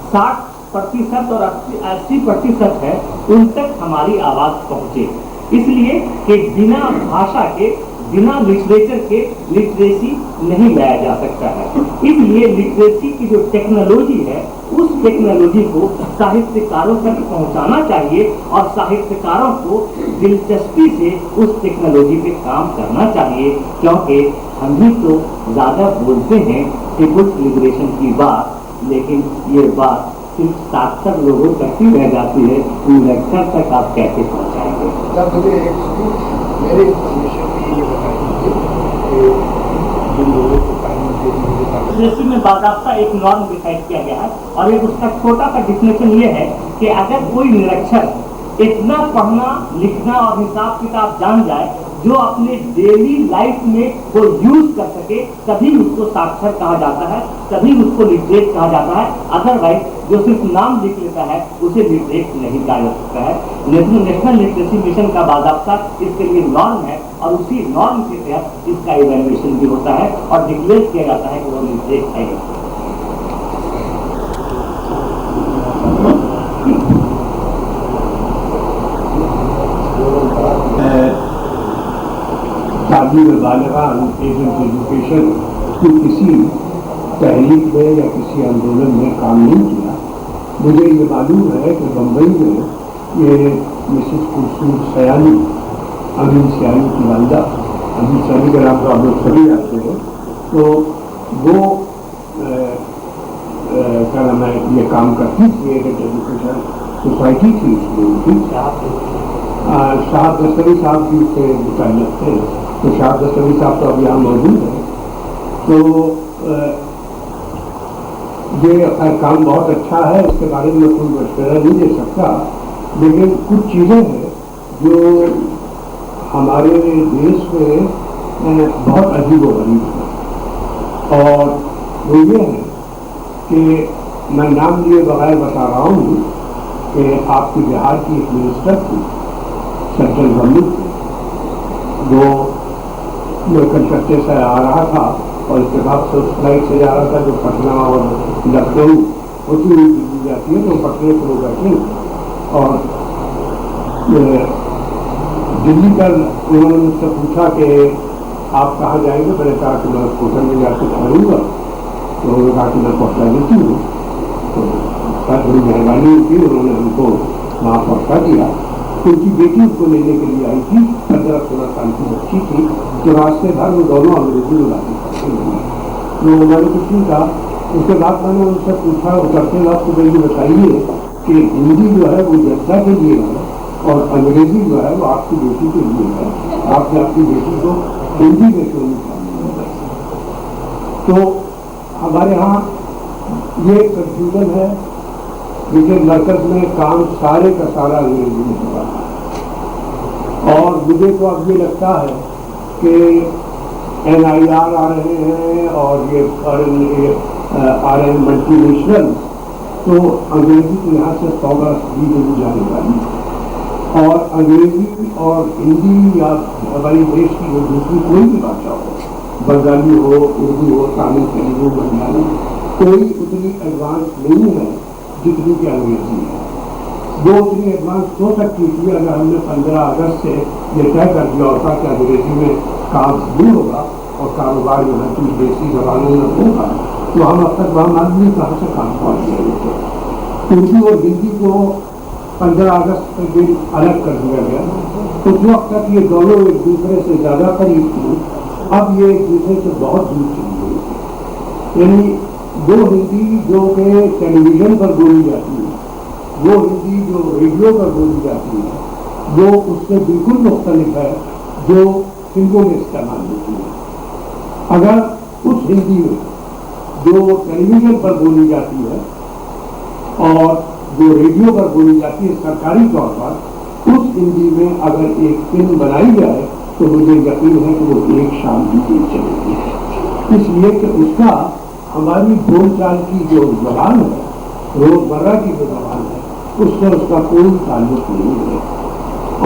60% और 80% है, उन तक हमारी आवाज पहुंचे। इसलिए कि बिना भाषा के बिना लिटरेचर के लिटरेसी नहीं लाया जा सकता है। इसलिए लिटरेसी की जो टेक्नोलॉजी है उस टेक्नोलॉजी को साहित्यकारों तक पहुंचाना चाहिए और साहित्यकारों को दिलचस्पी से उस टेक्नोलॉजी पे काम करना चाहिए, क्योंकि हम भी तो ज्यादा बोलते हैं पीपुल्स लिबरेशन की बात, लेकिन ये बात सिर्फ साक्षर लोगों तक ही रह जाती है, निरक्षर तक आप कैसे पहुंचाएंगे? मेरे इन्फॉर्मेशन में ये बताइए कि जिन लोगों को लिटरेसी में बाकायदा एक नॉर्म डिसाइड किया गया है और एक उसका छोटा सा डिफिनेशन ये है कि अगर कोई निरक्षर इतना पढ़ना लिखना और हिसाब किताब जान जाए जो अपने डेली लाइफ में वो यूज कर सके, तभी उसको साक्षर कहा जाता है, तभी उसको लिटरेट कहा जाता है। अदरवाइज जो सिर्फ नाम लिख लेता है उसे लिटरेट नहीं कहा जा सकता है। नेशनल लिटरेसी मिशन का बाकायदा इसके लिए नॉर्म है और उसी नॉर्म के तहत इसका इवैल्यूएशन भी होता है और डिक्लेयर किया जाता है कि वो लिटरेट है। तालीम बालिगा एजुकेशन की किसी तहरीक में या किसी आंदोलन में काम नहीं किया। मुझे ये मालूम है कि बम्बई में ये मिसेस कुलसूर सयानी, अमीन सयानी की वालिदा, अमीन सयानी का नाम तो आप लोग सभी जानते हैं, तो वो क्या नाम है, ये काम करती थी, एक एजुकेशन सोसाइटी थी उसमें उनकी, शाह दस्तवी साहब भी उससे मुताल्लिक़ थे। तो शाह दस्तवी साहब तो अब यहाँ मौजूद है। तो ये काम बहुत अच्छा है, इसके बारे में कोई मशवरा नहीं दे सकता, लेकिन कुछ चीज़ें हैं जो हमारे देश में बहुत अजीब व गरीब है, और वो ये है कि मैं नाम लिए बगैर बता रहा हूँ कि आपकी बिहार की एक मिनिस्टर थी सज्जन गम्मी, वो मैं कलकत्ते से आ रहा था और इसके बाद से उस फ्लाइट से जा रहा था जो पटना और लखनऊ होती हुई दिल्ली जाती है, तो पटने से वो बैठे और दिल्ली का उन्होंने मुझसे पूछा कि आप कहाँ जाएंगे। मैंने कहा कि मैं होटल में जाकर ठहरूँगा, तो उन्होंने कहा कि मैं पहुँचा देती हूँ। तो बहुत बड़ी मेहरबानी हुई, उन्होंने हमको वहाँ पहुँचा दिया। उनकी बेटी उसको लेने के लिए आई थी, 15-16 साल की बच्ची थी, तो रास्ते भर वो दोनों अंग्रेजी में बातें करते हुए। तो मैंने कुछ नहीं कहा। उसके बाद मैंने उनसे पूछा, उतरते वक्त ये बताइए कि हिंदी जो है वो जनता के लिए है और अंग्रेजी जो है वो आपकी बेटी के लिए है, आपने आपकी बेटी को हिंदी में क्यों नहीं पढ़ाया। तो हमारे यहाँ ये कंफ्यूजन है, लेकिन मरकज में काम सारे का सारा अंग्रेजी में हो रहा है। और मुझे तो अब ये लगता है कि NIR आ रहे हैं और ये आ रहे हैं मल्टीनेशनल, तो अंग्रेजी के यहाँ से 100 बरस भी नहीं जाने वाली। और अंग्रेजी और हिंदी या हमारी देश की जो दूसरी कोई भी भाषा हो, बंगाली हो, उर्दू हो, तमिल, तेलुगु, मलयालम, कोई उतनी एडवांस नहीं है जितनी की अंग्रेजी है। वो उतनी एडवांस हो सकती थी अगर हमने 15 अगस्त से ये तय कर दिया होता कि अंग्रेजी में काम नहीं होगा और कारोबार जो है कुछ देसी जबानों में होगा, तो हम अब तक वहाँ आदमी कहाँ से काम पहुँच गए थे। उर्दू और हिंदी को 15 अगस्त के दिन अलग कर दिया गया। उस वक्त तक ये दोनों एक दूसरे से ज़्यादा करीब थी, अब ये एक दूसरे से बहुत दूर चली गई। यानी वो हिंदी जो कि टेलीविज़न पर बोली जाती है, वो हिंदी जो रेडियो पर बोली जाती है, वो उससे बिल्कुल मुख्तलिफ है जो फिल्मों में इस्तेमाल होती है। अगर उस हिंदी में जो टेलीविज़न पर बोली जाती है और जो रेडियो पर बोली जाती है सरकारी तौर पर, उस हिंदी में अगर एक फिल्म बनाई जाए तो मुझे यकीन है कि वो एक शाम भी नहीं चलेगी, इसलिए कि उसका हमारी बोलचाल की जो जबान है, रोजमर्रा की जो जबान है, उससे उसका कोई ताल्लुक नहीं है।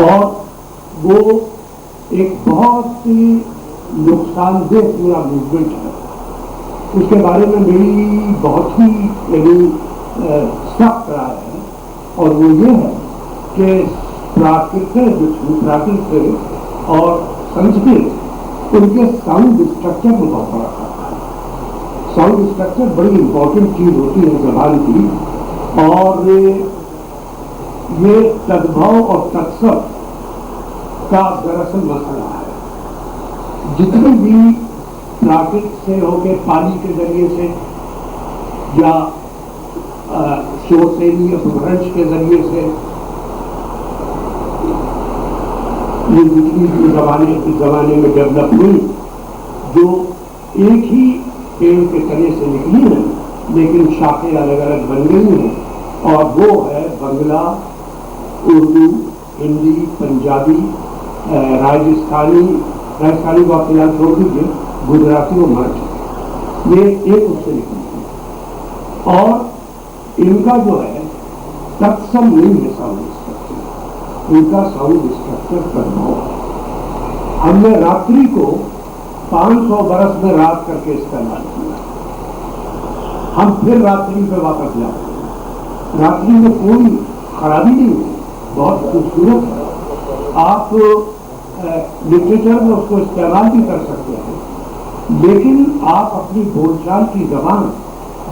और वो एक बहुत ही नुकसानदेह पूरा मूवमेंट है। उसके बारे में मेरी बहुत ही सख्त राय है, और वो ये है कि प्राकृत और संस्कृत उनके साउंड स्ट्रक्चर में बहुत बड़ा खाता है। साउंड स्ट्रक्चर बड़ी इंपॉर्टेंट चीज होती है जबान की, और ये तद्भव और तत्सव का दरअसल मसला है। जितनी भी प्राकृत से होके पानी के जरिए से या शोरसेनी अपभ्रंश के जरिए से ये जितनी जमाने में डेवलप हुई, जो एक ही पेड़ के तने से निकली है लेकिन शाखें अलग अलग बन गई हैं, और वो है बंगला, उर्दू, हिंदी, पंजाबी राजस्थानी को आप फिलहाल छोड़ दीजिए, गुजराती और मराठी, ये एक उससे लिखी थी। और इनका जो है तत्सम नहीं है साउंड स्ट्रक्चर, इनका साउंड स्ट्रक्चर करना है। हमने रात्रि को 500 बरस में रात करके इस्तेमाल किया, हम फिर रात्रि पे वापस जाते हैं। रात्रि में कोई खराबी नहीं है, बहुत खूबसूरत है। आप लिटरेचर में उसको इस्तेमाल भी कर सकते हैं, लेकिन आप अपनी बोलचाल की जबान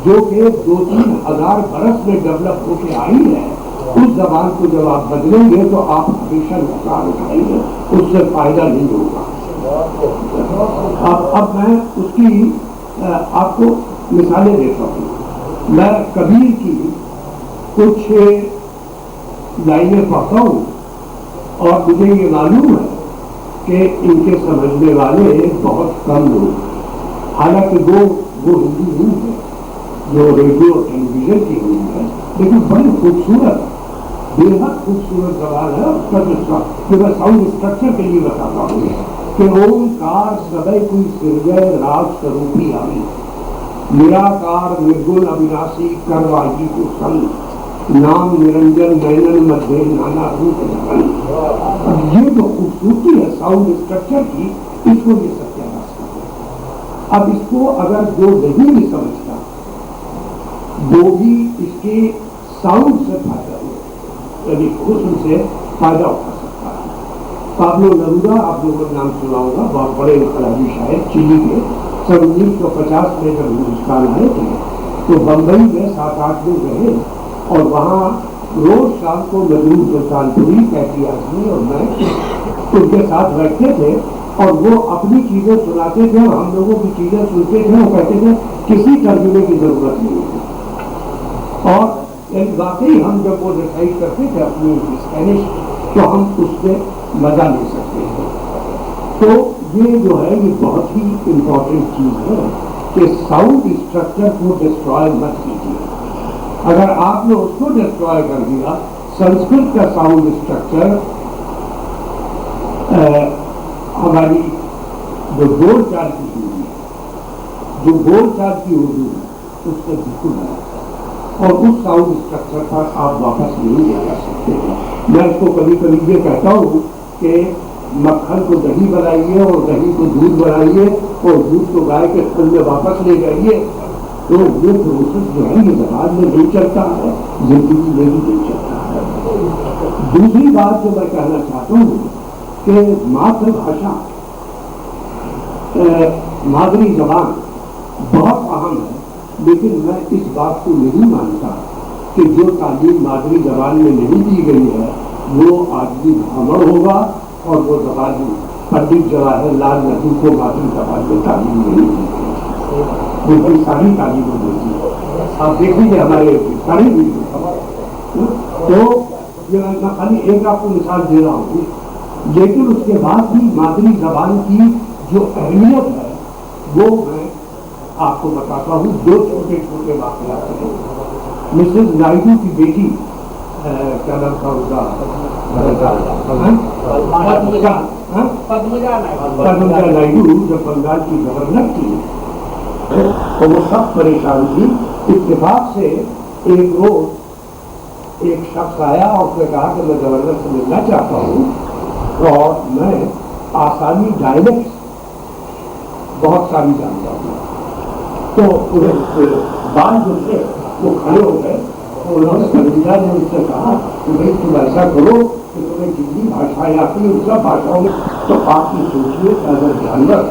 जो कि 2-3 हजार बरस में डेवलप होके आई है, उस जबान को जब आप बदलेंगे तो आप हमेशा नुकसान उठाएंगे, उससे फायदा नहीं होगा। अब मैं उसकी आपको मिसालें देता हूँ। मैं कबीर की कुछ लाइनें पढ़ता हूँ और मुझे ये मालूम है कि इनके समझने वाले बहुत कम लोग, हालांकि वो हिंदी नहीं है जो रेडियो टेलीविजन की हुई है, लेकिन बड़ी खूबसूरत, बेहद खूबसूरत सवाल है। उसका जो मैं साउंड स्ट्रक्चर के लिए बताता हूँ कि ओंकार सदै कोई सिरजय राज स्वरूपी आई, निराकार निर्गुण अविनाशी करवाही को संग, नाम निरंजन नयन मध्य नाना रूप जगन। ये जो खूबसूरती है साउंड स्ट्रक्चर की, इसको ये सत्यानाश करते। अब इसको अगर जो नहीं समझता वो भी इसके साउंड से फायदा हो, यानी हुस्न से फायदा उठा सकता है। पाब्लो नेरुदा, आप लोगों ने नाम सुना होगा, बहुत बड़े इनकलाबी शायर चिली के। 1950 में जब हिंदुस्तान आए थे तो बम्बई में 7-8 लोग रहे और वहाँ रोज शाम को नजरूल सुल्तानपुरी, कैफी आजमी और मैं उनके साथ बैठते थे और वो अपनी चीजें सुनाते थे और हम लोगों की चीजें सुनते थे। वो कहते थे किसी तर्जुमे की जरूरत नहीं है। और वाकई हम जब वो डिसाइड करते थे अपनी स्पेनिश, तो हम उससे मजा ले सकते हैं। तो ये जो है ये बहुत ही इम्पोर्टेंट चीज है कि साउंड स्ट्रक्चर को डिस्ट्रॉय मत कीजिए। अगर आपने उसको डिस्ट्रॉय कर दिया, संस्कृत का साउंड स्ट्रक्चर हमारी जो बोलचाल की उर्दू है, जो बोलचाल की उर्दू है उससे बिल्कुल है, और उस साउंड स्ट्रक्चर पर आप वापस नहीं जा सकते। मैं इसको कभी कभी ये कहता हूँ कि मक्खन को दही बनाइए और दही को दूध बनाइए और दूध को गाय के थन में वापस ले जाइए, तो ये प्रोसेस जो है ये जबान में नहीं चलता है, जिंदगी में भी नहीं चलता है। दूसरी बात जो मैं कहना चाहता हूँ कि मातृभाषा, मादरी जबान बहुत अहम है, लेकिन मैं इस बात को नहीं मानता कि जो तालीम मादरी जबान में नहीं दी गई है वो आदमी भ्रमण होगा और वो जबान पंडित जवाहरलाल नेहरू को मादरी जबान में तालीम नहीं दी गई, वो बड़ी सारी तालीम देती है। आप देख लीजिए हमारे सारे तो ये मैं खाली एक आपको मिसाल दे रहा हूँ, लेकिन उसके बाद भी मादरी जबान की जो अहमियत है वो मैं आपको बताता हूँ। 2 छोटे छोटे वाक़यात हैं। मिसेज नायडू की बेटी, क्या नाम था उसका, पद्मजा नायडू, जब बंगाल की गवर्नर थी तो वो सब परेशान थी। इत्तेफाक से एक रोज एक शख्स आया और उसने कहा कि मैं गवर्नर से मिलना चाहता हूँ और मैं आसामी डायलेक्ट बहुत सारी जानता हूँ। तो बाल जो थे वो खड़े हो गए, तो उन्होंने पद्मजा ने उससे कहा कि भाई तुम ऐसा करो कि तुम्हें जितनी भाषाएं आती हैं उन सब भाषाओं में, तो आप ये सोचिए कि अगर जानवर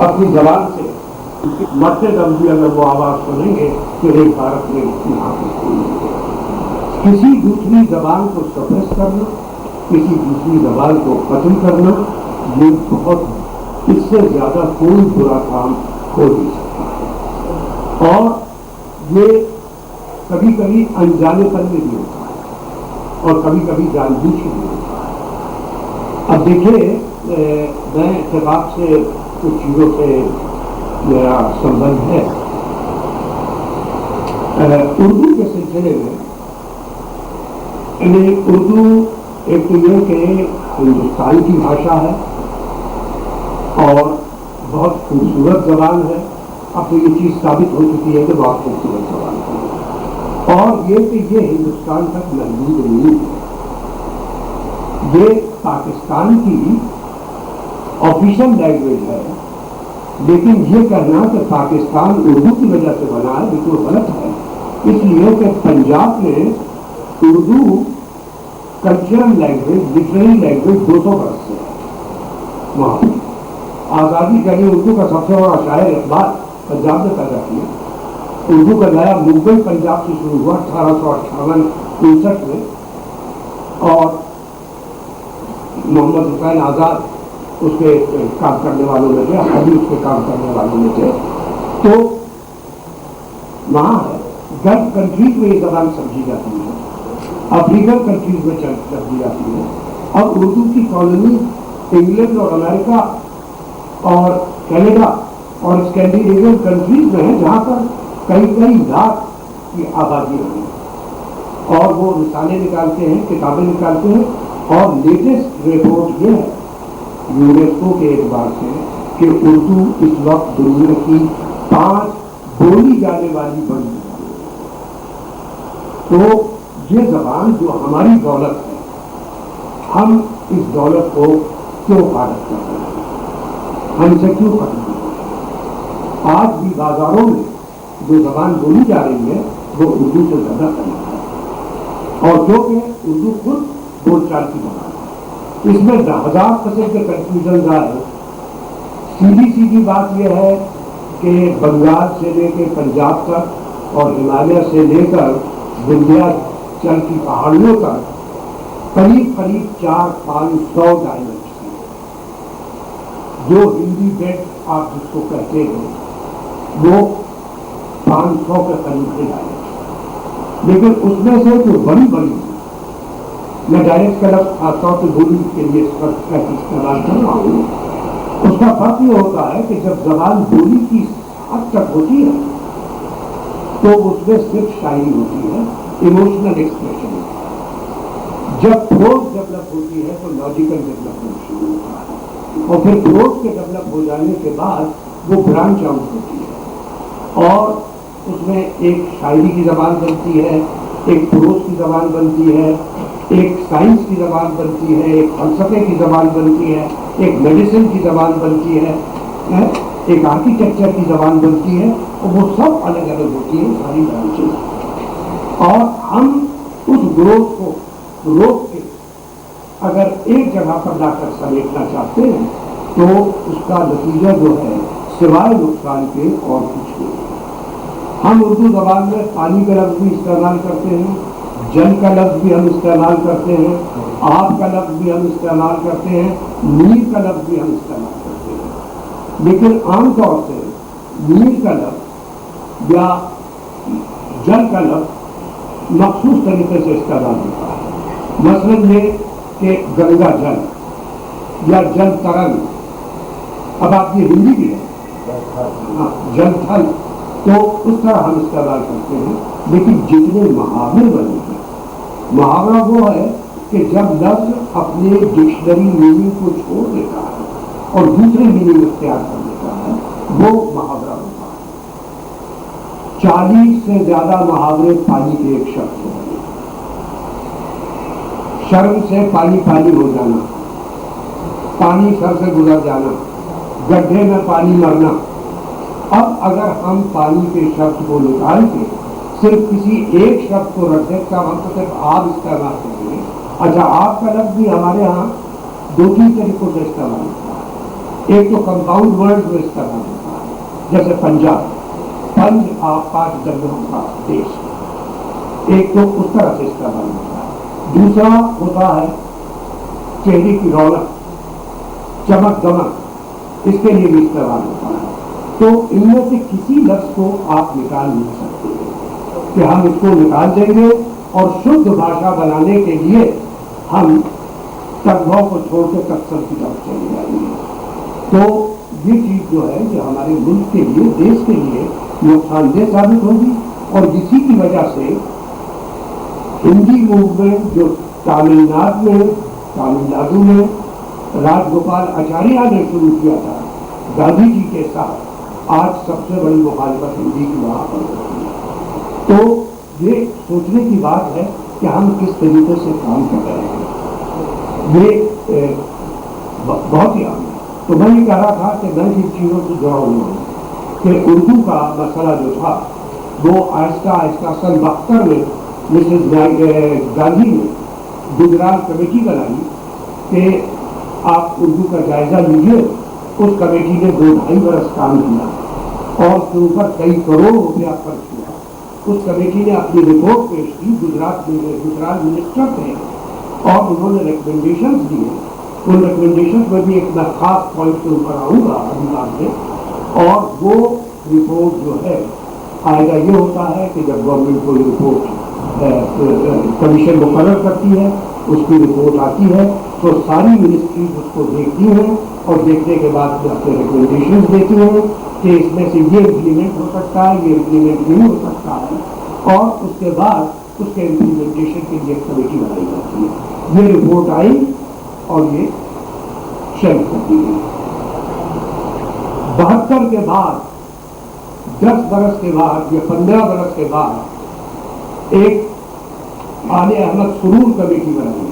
अपनी जबान से मरते दम भी अगर वो आवाज सुनेंगे तो एक भारत में यहाँ किसी दूसरी जबान को सप्रेस करना, किसी दूसरी जबान को खत्म करना, ये बहुत, इससे ज्यादा कोई बुरा काम हो नहीं सकता है। और ये कभी कभी अनजानेपन में भी होता है और कभी कभी जानबूझ के भी होता है। अब देखिए, मैं इत्तेफाक से कुछ चीज़ों से मेरा संबंध है। उर्दू के सिलसिले में उर्दू एक तो ये कि हिंदुस्तान की भाषा है और बहुत खूबसूरत जबान है। अब तो ये चीज़ साबित हो चुकी है कि बहुत खूबसूरत जबान है। और ये कि ये हिंदुस्तान तक महदूद नहीं है, ये पाकिस्तान की ऑफिशियल लैंग्वेज है। लेकिन ये कहना कि पाकिस्तान उर्दू की वजह से बना है बिल्कुल गलत है, इसलिए कि पंजाब में Urdu cultural language, literary language 200 वर्ष से है। वहाँ आज़ादी के लिए उर्दू का सबसे बड़ा शायर इकबाल पंजाब ने पैदा किया। उर्दू का नया मूवमेंट पंजाब से शुरू हुआ 1858-59 में, और मोहम्मद हुसैन आज़ाद उसके काम करने वालों में थे, हबी उसके काम करने वालों में थे। तो वहाँ है गल्फ कंट्रीज में ये जबान समझी जाती है, अफ्रीकन कंट्रीज में समझी जाती है, और उर्दू की कॉलोनी इंग्लैंड और अमेरिका और कनाडा और स्कैंडिनेवियन कंट्रीज में है, जहाँ पर कई कई लाख की आबादी है। और वो मिसालें निकालते हैं, किताबें निकालते हैं, और लेटेस्ट रिपोर्ट ये है यूनेस्को के एतबार से कि उर्दू इस वक्त दुनिया की 5 बोली जाने वाली बड़ी जबान है। तो ये जबान जो हमारी दौलत है, हम इस दौलत को क्यों फारग कर रहे हैं, हम इसे क्यों खत्म कर रहे हैं? आज भी बाजारों में जो जबान बोली जा रही है वो उर्दू से ज्यादा करीब है, और जो कि उर्दू खुद बोलचाल की जबान है। इसमें 1000 किस्म के कंफ्यूजन है। सीधी बात यह है कि बंगाल से लेकर पंजाब तक और हिमालय से लेकर विंध्याचल की पहाड़ियों तक करीब करीब 400-500 डायलेक्ट्स हैं। जो हिंदी बेल्ट आप जिसको कहते हैं वो 500 के करीब के डायलेक्ट्स, लेकिन उसमें से जो बड़ी बड़ी, मैं डायरेक्ट का लफ्ज़ खासतौर से बोली के लिए इस्तेमाल कर रहा हूँ, उसका फर्क ये होता है कि जब जबान बोली की हद तक होती है तो उसमें सिर्फ शायरी होती है, इमोशनल एक्सप्रेशन होता है। जब प्रोज डेवलप होती है तो लॉजिकल डेवलपमेंट शुरू होता है, और फिर प्रोज के डेवलप हो जाने के बाद वो ब्रांच आउट होती है, और उसमें एक शायरी की जबान बनती है, एक प्रोज की जबान बनती है, एक साइंस की जबान बनती है, एक फलसफे की जबान बनती है, एक मेडिसिन की जबान बनती है, एक आर्किटेक्चर की जबान बनती है, और वो सब अलग अलग होती है सारी ब्रांचेस। और हम उस ग्रोथ को रोक के अगर एक जगह पर लाकर समेटना चाहते हैं तो उसका नतीजा जो है सिवाय नुकसान के और कुछ नहीं। हम उर्दू जबान में पानी का लफ्ज़ भी इस्तेमाल करते हैं, जल का लफ्ज़ भी हम इस्तेमाल करते हैं, आप का लफ्ज़ भी हम इस्तेमाल करते हैं, नीर का लफ्ज़ भी हम इस्तेमाल करते हैं। लेकिन आमतौर से नीर का लफ्ज़ या जल का लफ्ज़ मखसूस तरीके से इस्तेमाल होता है। मसलन ये कि गंगा जल या जल तरंग, अब आप ये हिंदी भी है, हाँ, जल थल, तो उस तरह हम इस्तेमाल करते हैं। लेकिन जितने मुहावरे बने हैं, मुहावरा वो है कि जब लफ्ज़ अपने डिक्शनरी मीनिंग को छोड़ देता है और दूसरे मीनिंग इख्तियार कर लेता है, वो मुहावरा होता है। 40 से ज्यादा मुहावरे पानी के एक शब्द हैं। शर्म से पानी पानी हो जाना, पानी सर से गुजर जाना, गड्ढे में पानी मरना। अब अगर हम पानी के शब्द को निकाल के सिर्फ किसी एक शब्द को रख दें, तब हम तो सिर्फ आग इस्तेमाल करेंगे। अच्छा, आग का लफ्ज़ भी हमारे यहाँ 2-3 तरीकों से इस्तेमाल होता है। एक तो कंपाउंड वर्ड में इस्तेमाल होता है, जैसे पंजाब, पंज आप 5 जगहों का देश, एक तो उस तरह से इस्तेमाल होता है। दूसरा होता है चेहरे की रौनक, चमक दमक, इसके लिए भी इस्तेमाल होता है। तो इनमें से किसी लफ्ज़ को आप निकाल नहीं सकते कि हम इसको निकाल देंगे और शुद्ध भाषा बनाने के लिए हम तकभव को छोड़कर तत्सम की तरफ चले जाएंगे। तो ये चीज़ जो है, जो हमारे मुल्क के लिए, देश के लिए नुकसानदेह साबित होगी, और इसी की वजह से हिंदी मूवमेंट जो तमिलनाडु में राजगोपाल आचार्य ने शुरू किया था गांधी जी के साथ, आज सबसे बड़ी मुखालिफत हिंदी की वहाँ पर होती है। तो ये सोचने की बात है कि हम किस तरीके से काम कर रहे हैं, ये बहुत ही आम है। तो मैं ये कह रहा था कि मैं जिन चीज़ों से जुड़ा हुआ हूँ कि उर्दू का मसला जो था वो आहिस्ता आहिस्ता सन 72 में मिसेस गांधी ने गुजरात कमेटी बनाई कि आप उर्दू का जायजा लीजिए। उस कमेटी ने 2-2.5 बरस काम किया और उसके ऊपर कई करोड़ रुपया खर्च किया। उस कमेटी ने अपनी रिपोर्ट पेश की, गुजरात मिनिस्टर थे और उन्होंने रिकमेंडेशंस दिए। उन रिकमेंडेशंस में भी एक मैं खास पॉइंट के ऊपर आऊँगा अभी बाद में। और वो रिपोर्ट जो है आएगा ये होता है कि जब गवर्नमेंट कोई रिपोर्ट कमीशन मुकर्रर करती है, उसकी रिपोर्ट आती है तो सारी मिनिस्ट्रीज उसको देखती हैं और देखने के बाद अपने रिकमेंडेशंस देती हैं कि इसमें से ये इम्प्लीमेंट हो सकता है, ये इम्प्लीमेंट नहीं हो सकता है, और उसके बाद उसके इम्प्लीमेंटेशन के लिए एक कमेटी बनाई जाती है। ये रिपोर्ट आई और ये शेयर कर दी गई। 72 के बाद 10 बरस के बाद या 15 बरस के बाद एक आले अहमद सुरूर कमेटी बनाई गई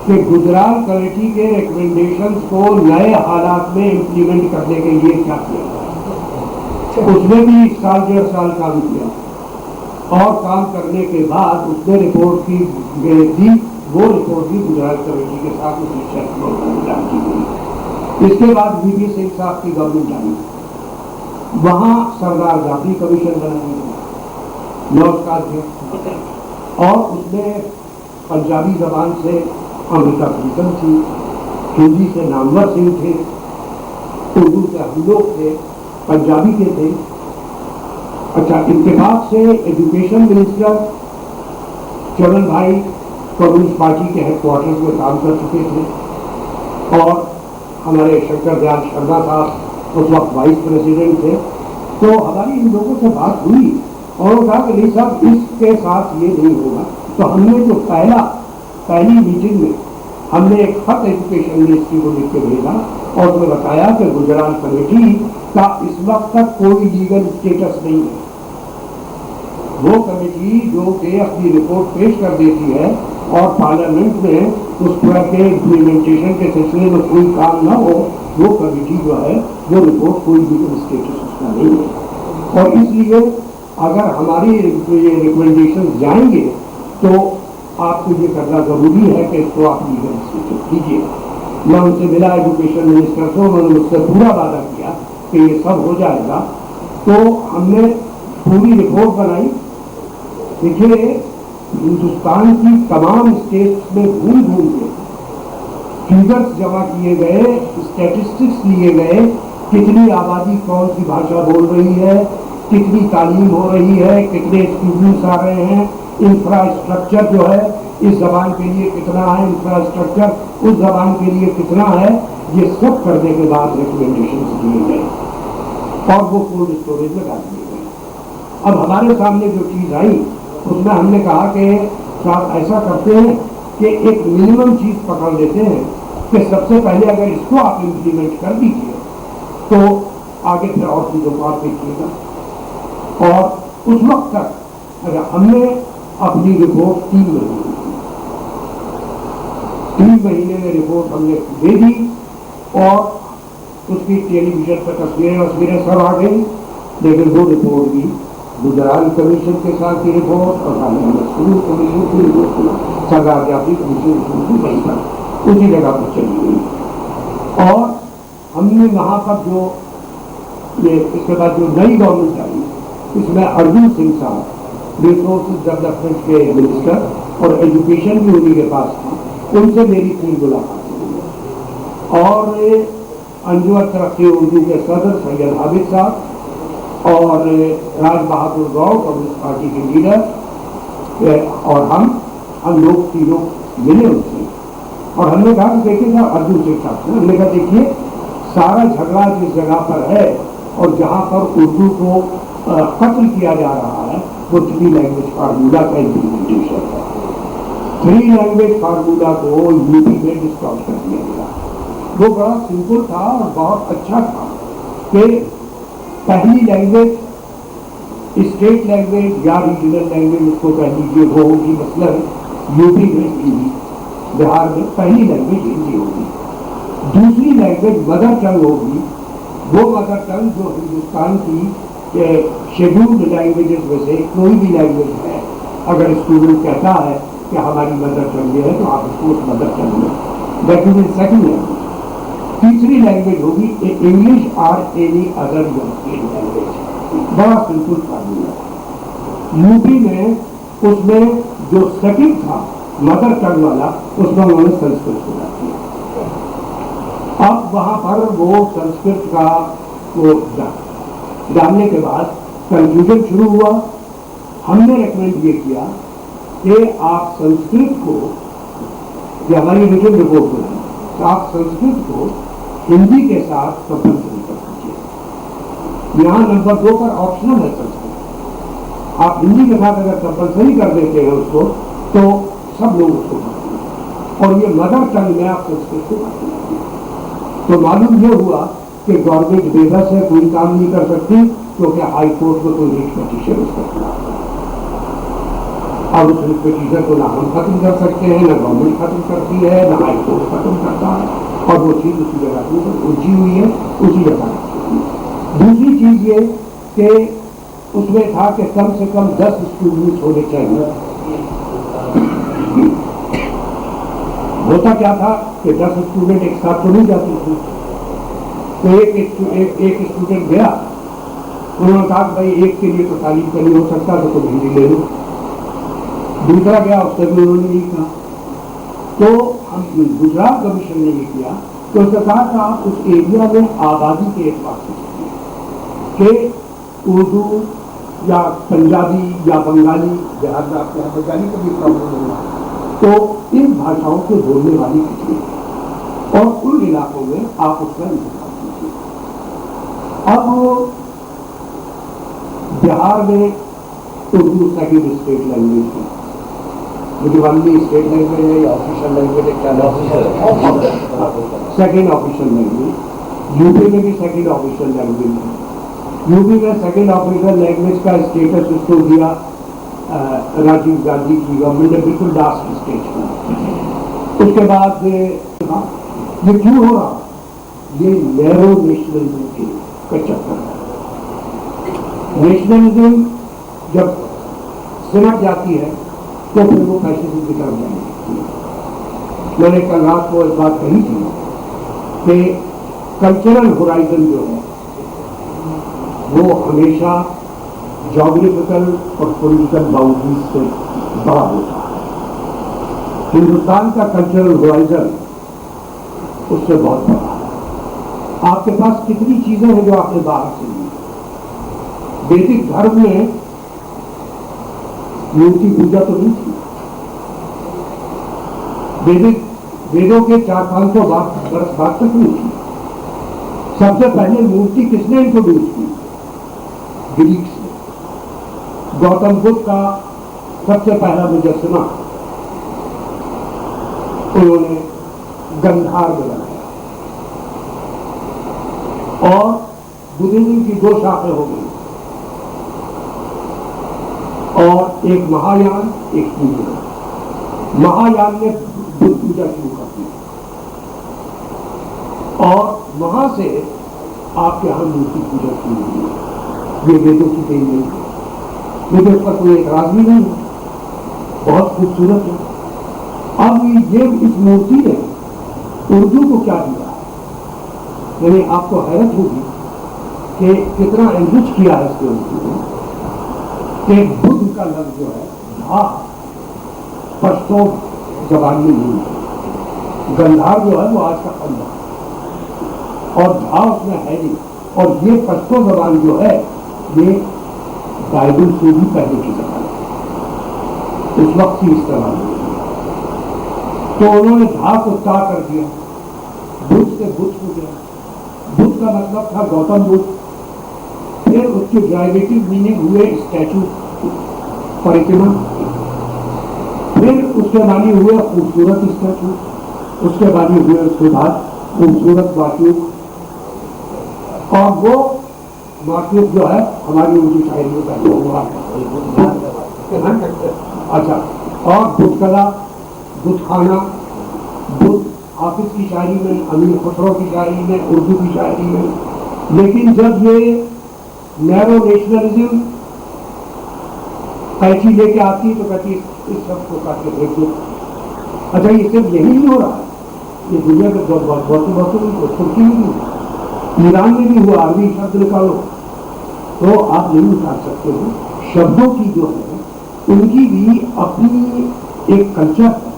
कि गुजरात कमेटी के रिकमेंडेशंस को नए हालात में इम्प्लीमेंट करने के लिए क्या किया जाए। उसने भी 1.5 साल काम किया और काम करने के बाद उसने रिपोर्ट की दी। वो रिपोर्ट भी गुजरात कमेटी के साथ उस रिसर्च प्रोग्राम की गई। इसके बाद वीपी सिंह साहब की गवर्नमेंट आई, वहाँ सरदार जाफरी कमीशन बनाया गया, मैं उसका अध्यक्ष था, और उसमें पंजाबी जबान से अमृता प्रीतम थी, हिंदी से नामवर सिंह थे, उर्दू से हम लोग थे, पंजाबी के थे। अच्छा, इत्तेफाक से एजुकेशन मिनिस्टर चरण भाई कम्युनिस्ट पार्टी के हेडक्वार्टर्स में काम कर चुके थे और हमारे शंकर दयाल शर्मा साहब उस वक्त वाइस प्रेसिडेंट थे। तो हमारी इन लोगों से बात हुई और वो कहा कि नहीं साहब इसके साथ ये नहीं होगा। तो हमने जो पहली मीटिंग में हमने एक खत एजुकेशन मिनिस्ट्री को लिख के भेजा और उसमें बताया कि गुजरात कमेटी का इस वक्त तक कोई लीगल स्टेटस नहीं है। वो कमेटी जो कि अपनी रिपोर्ट पेश कर देती है और पार्लियामेंट में उस तरह के इम्प्लीमेंटेशन के सिलसिले में कोई काम ना हो, वो कमेटी जो है वो रिपोर्ट कोई लीगल स्टेटस उसका नहीं है। और इसलिए अगर हमारी ये रिकमेंडेशन जाएंगे तो आपको ये करना जरूरी है कि इसको आप लीगल स्टेटस कीजिए। मैं उनसे मिला एजुकेशन मिनिस्टर से, उन्होंने मुझसे पूरा वादा किया कि ये सब हो जाएगा। तो हमने पूरी रिपोर्ट बनाई। देखिए, हिंदुस्तान की तमाम स्टेट्स में घूम घूम के फिगर्स जमा किए गए, स्टैटिस्टिक्स लिए गए, कितनी आबादी कौन सी भाषा बोल रही है, कितनी तालीम हो रही है, कितने स्टूडेंट्स आ रहे हैं, इंफ्रास्ट्रक्चर जो है इस जबान के लिए कितना है, इंफ्रास्ट्रक्चर उस जबान के लिए कितना है। ये सब करने के बाद रिकमेंडेशन दिए गए और वो कोल्ड स्टोरेज में डाल दिए गए। अब हमारे सामने जो चीज़ आई उसमें हमने कहा कि साहब ऐसा करते हैं कि एक मिनिमम चीज़ पकड़ लेते हैं कि सबसे पहले अगर इसको आप इम्प्लीमेंट कर दीजिए तो आगे फिर और चीज़ों को आप देखिएगा। और उस वक्त तक अगर हमने अपनी रिपोर्ट 3 महीने में रिपोर्ट हमने दे दी और उसकी टेलीविजन पर तस्वीरें सब आ गई, लेकिन वो रिपोर्ट भी गुजरात कमीशन के साथ की रिपोर्ट और कमीशन की रिपोर्ट, सरदार जाफरी कमीशन की वहीं पर उसी जगह पर चली गई। और हमने वहाँ पर जो ये इसके बाद जो नई गवर्नमेंट आई, इसमें अर्जुन सिंह साहब रिसोर्सेज डेवलपमेंट के मिनिस्टर और एजुकेशन भी उन्हीं के पास था, उनसे मेरी 3 मुलाकात हुई। और अंजुमन तरक्की उर्दू के सदर सैयद हामिद साहब और राज बहादुर गौड़ कम्युनिस्ट पार्टी के लीडर और हम लोग तीनों मिले उनसे और हमने कहा कि देखिए साहब, अर्जुन सिंह साहब से हमने कहा देखिए सारा झगड़ा जिस जगह पर है और जहाँ पर उर्दू को कत्ल किया जा रहा है वो 3 लैंग्वेज फार्मूला का इम्प्लीमेंटेशन है। 3 लैंग्वेज फार्मूला को यूपी में डिस्टॉर्ट कर दिया गया। वो बड़ा सिंपल था और बहुत अच्छा था कि पहली लैंग्वेज स्टेट लैंग्वेज या रीजनल लैंग्वेज उसको कह लीजिए, वो होगी मसलन यूपी में हिंदी, बिहार में पहली लैंग्वेज हिंदी होगी। दूसरी लैंग्वेज मदर टंग होगी, वो मदर टंग जो हिंदुस्तान की शेड्यूल्ड लैंग्वेजेस में से कोई भी लैंग्वेज है। अगर स्टूडेंट कहता है कि हमारी मदर टंग ये है तो आप उसको उस मदर टंग में, दैट इज सेकंड लैंग्वेज। तीसरी लैंग्वेज होगी इंग्लिश और एनी अदर यूरोपियन लैंग्वेज। बड़ा सिंपल फार्मूला। यूपी में उसमें जो सेकंड था मदर टंग वाला, उसमें उन्होंने संस्कृत को रख दिया। अब वहां पर वो संस्कृत का वो डालने के बाद कंफ्यूजन शुरू हुआ। हमने रेकमेंड ये किया कि आप संस्कृत को, ये हमारी रिटन रिपोर्ट में है, तो आप संस्कृत को हिंदी के साथ कंपल्सरी कर दीजिए। यहाँ नंबर 2 पर ऑप्शनल है संस्कृत। आप हिंदी के साथ अगर कंपल्सरी कर देते हैं उसको, तो सब लोग उसको पढ़ेंगे और ये मदर टंग में आप संस्कृत को पढ़ेंगे। तो मालूम ये हुआ कि गवर्नमेंट बेबस है, कोई काम नहीं कर सकती, क्योंकि हाई कोर्ट में कोई रिट पिटीशन उसका खिलाफ है। अब उस रिट पिटीशन को ना हम खत्म कर सकते हैं, ना गवर्नमेंट खत्म करती है, ना हाई कोर्ट खत्म करता है, और वो चीज उसी जगह के ऊपर उलझी हुई है, उसी जगह। दूसरी चीज ये कि उसमें था कि कम से कम 10 स्टूडेंट्स होने चाहिए। होता क्या था कि 10 स्टूडेंट एक साथ तो नहीं जाते थे। तो एक स्टूडेंट गया, उन्होंने कहा कि भाई एक के लिए तो तालीम का नहीं हो सकता, तो तुम हिंदी ले लो। दूसरा गया, उससे भी उन्होंने नहीं कहा। तो हम गुजरात कमीशन ने ये किया तो उसने कहा कि आप उस एरिया में आबादी के एतबार से कि उर्दू या पंजाबी या बंगाली, बिहार में आपके यहाँ बंगाली का भी प्रॉब्लम होगा, तो इन भाषाओं को बोलने वाली कितनी है और उन इलाकों में आप उसका इंतजाम कीजिए। अब बिहार में उर्दू सेकेंड स्टेट लैंग्वेज है, मुझे वाली स्टेट लैंग्वेज है या ऑफिशियल लैंग्वेज है, क्या सेकेंड ऑफिशियल लैंग्वेज। यूपी में भी सेकेंड ऑफिशियल लैंग्वेज है। यूपी में सेकेंड ऑफिशियल लैंग्वेज का स्टेटस उसको दिया राजीव गांधी की गवर्नमेंट ने, बिल्कुल लास्ट स्टेज पर। उसके बाद ये क्यों हो रहा, ये नैरो नेशनलिज्म का चक्कर है। नेशनलिज्म जब सिमट जाती है तो फिर वो फैसिज्म की तरफ जाएंगे। मैंने कल रात को इस बात कही थी कि कल्चरल होराइजन जो है वो हमेशा ज्योग्राफिकल और पॉलिटिकल बाउंड्रीज से बड़ा होता है। हिंदुस्तान का कल्चरल होराइजन उससे बहुत बड़ा है। आपके पास कितनी चीजें हैं जो आपने बाहर से ली। वैदिक धर्म में मूर्ति पूजा तो नहीं थी। वेदों के 400-500 वर्ष बाद तक नहीं थी। सबसे पहले मूर्ति किसने इंट्रोड्यूस की? ग्रीक्स ने। गौतम बुद्ध का सबसे पहला मुजस्समा उन्होंने गंधार में बनाया और बुद्धिज्म की 2 शाखें हो गई, और एक महायान एक पूजा। महायान ने बुद्ध पूजा शुरू कर दी और वहां से आपके यहां मूर्ति पूजा शुरू हुई। ये वेदों की देन नहीं है, लेकिन उस पर कोई एतराज भी नहीं है, बहुत खूबसूरत है। अब ये इस मूर्ति ने उर्दू को क्या दिया है, यानी आपको हैरत होगी कि कितना एनरिच किया है इसके उर्दू ने। कि बुद्ध का लफ्ज जो है धा पश्तो जबान में नहीं है, गंधार जो है वो आज का फंदा और धा उसमें है नहीं। और ये पश्तो जबान जो है ये बाइबल से भी पहले की जबान है, उस वक्त ही इस्तेमाल हुई। तो उन्होंने धा को ता कर दिया, बुद्ध से बुद्ध हो गया। बुद्ध का मतलब था गौतम बुद्ध। फिर उसके डेरिवेटिव मीनिंग हुए स्टैचू, प्रतिमा। फिर उसके मानी हुए खूबसूरत स्टैचू, उसके मानी हुए उसके बाद खूबसूरत माट्यूक, और वो माट्यूक जो है हमारी उर्दू शायरी में पैदा हुआ है। अच्छा, और बुत कला, बुत खाना, बुत हाफिज की शायरी में, अमीर खुसरो की शायरी में, उर्दू की शायरी में। लेकिन जब ये नैरो नेशनलिज्म कैची लेके आती तो कहती इस शब्द को काट के फेंक दो। अच्छा, ये सिर्फ यही नहीं हो रहा है, ये दुनिया के बहुत तुर्की में भी, ईरान में भी हुआ। अरबी शब्द निकालो तो आप नहीं निकाल सकते हो। शब्दों की जो है उनकी भी अपनी एक कल्चर है।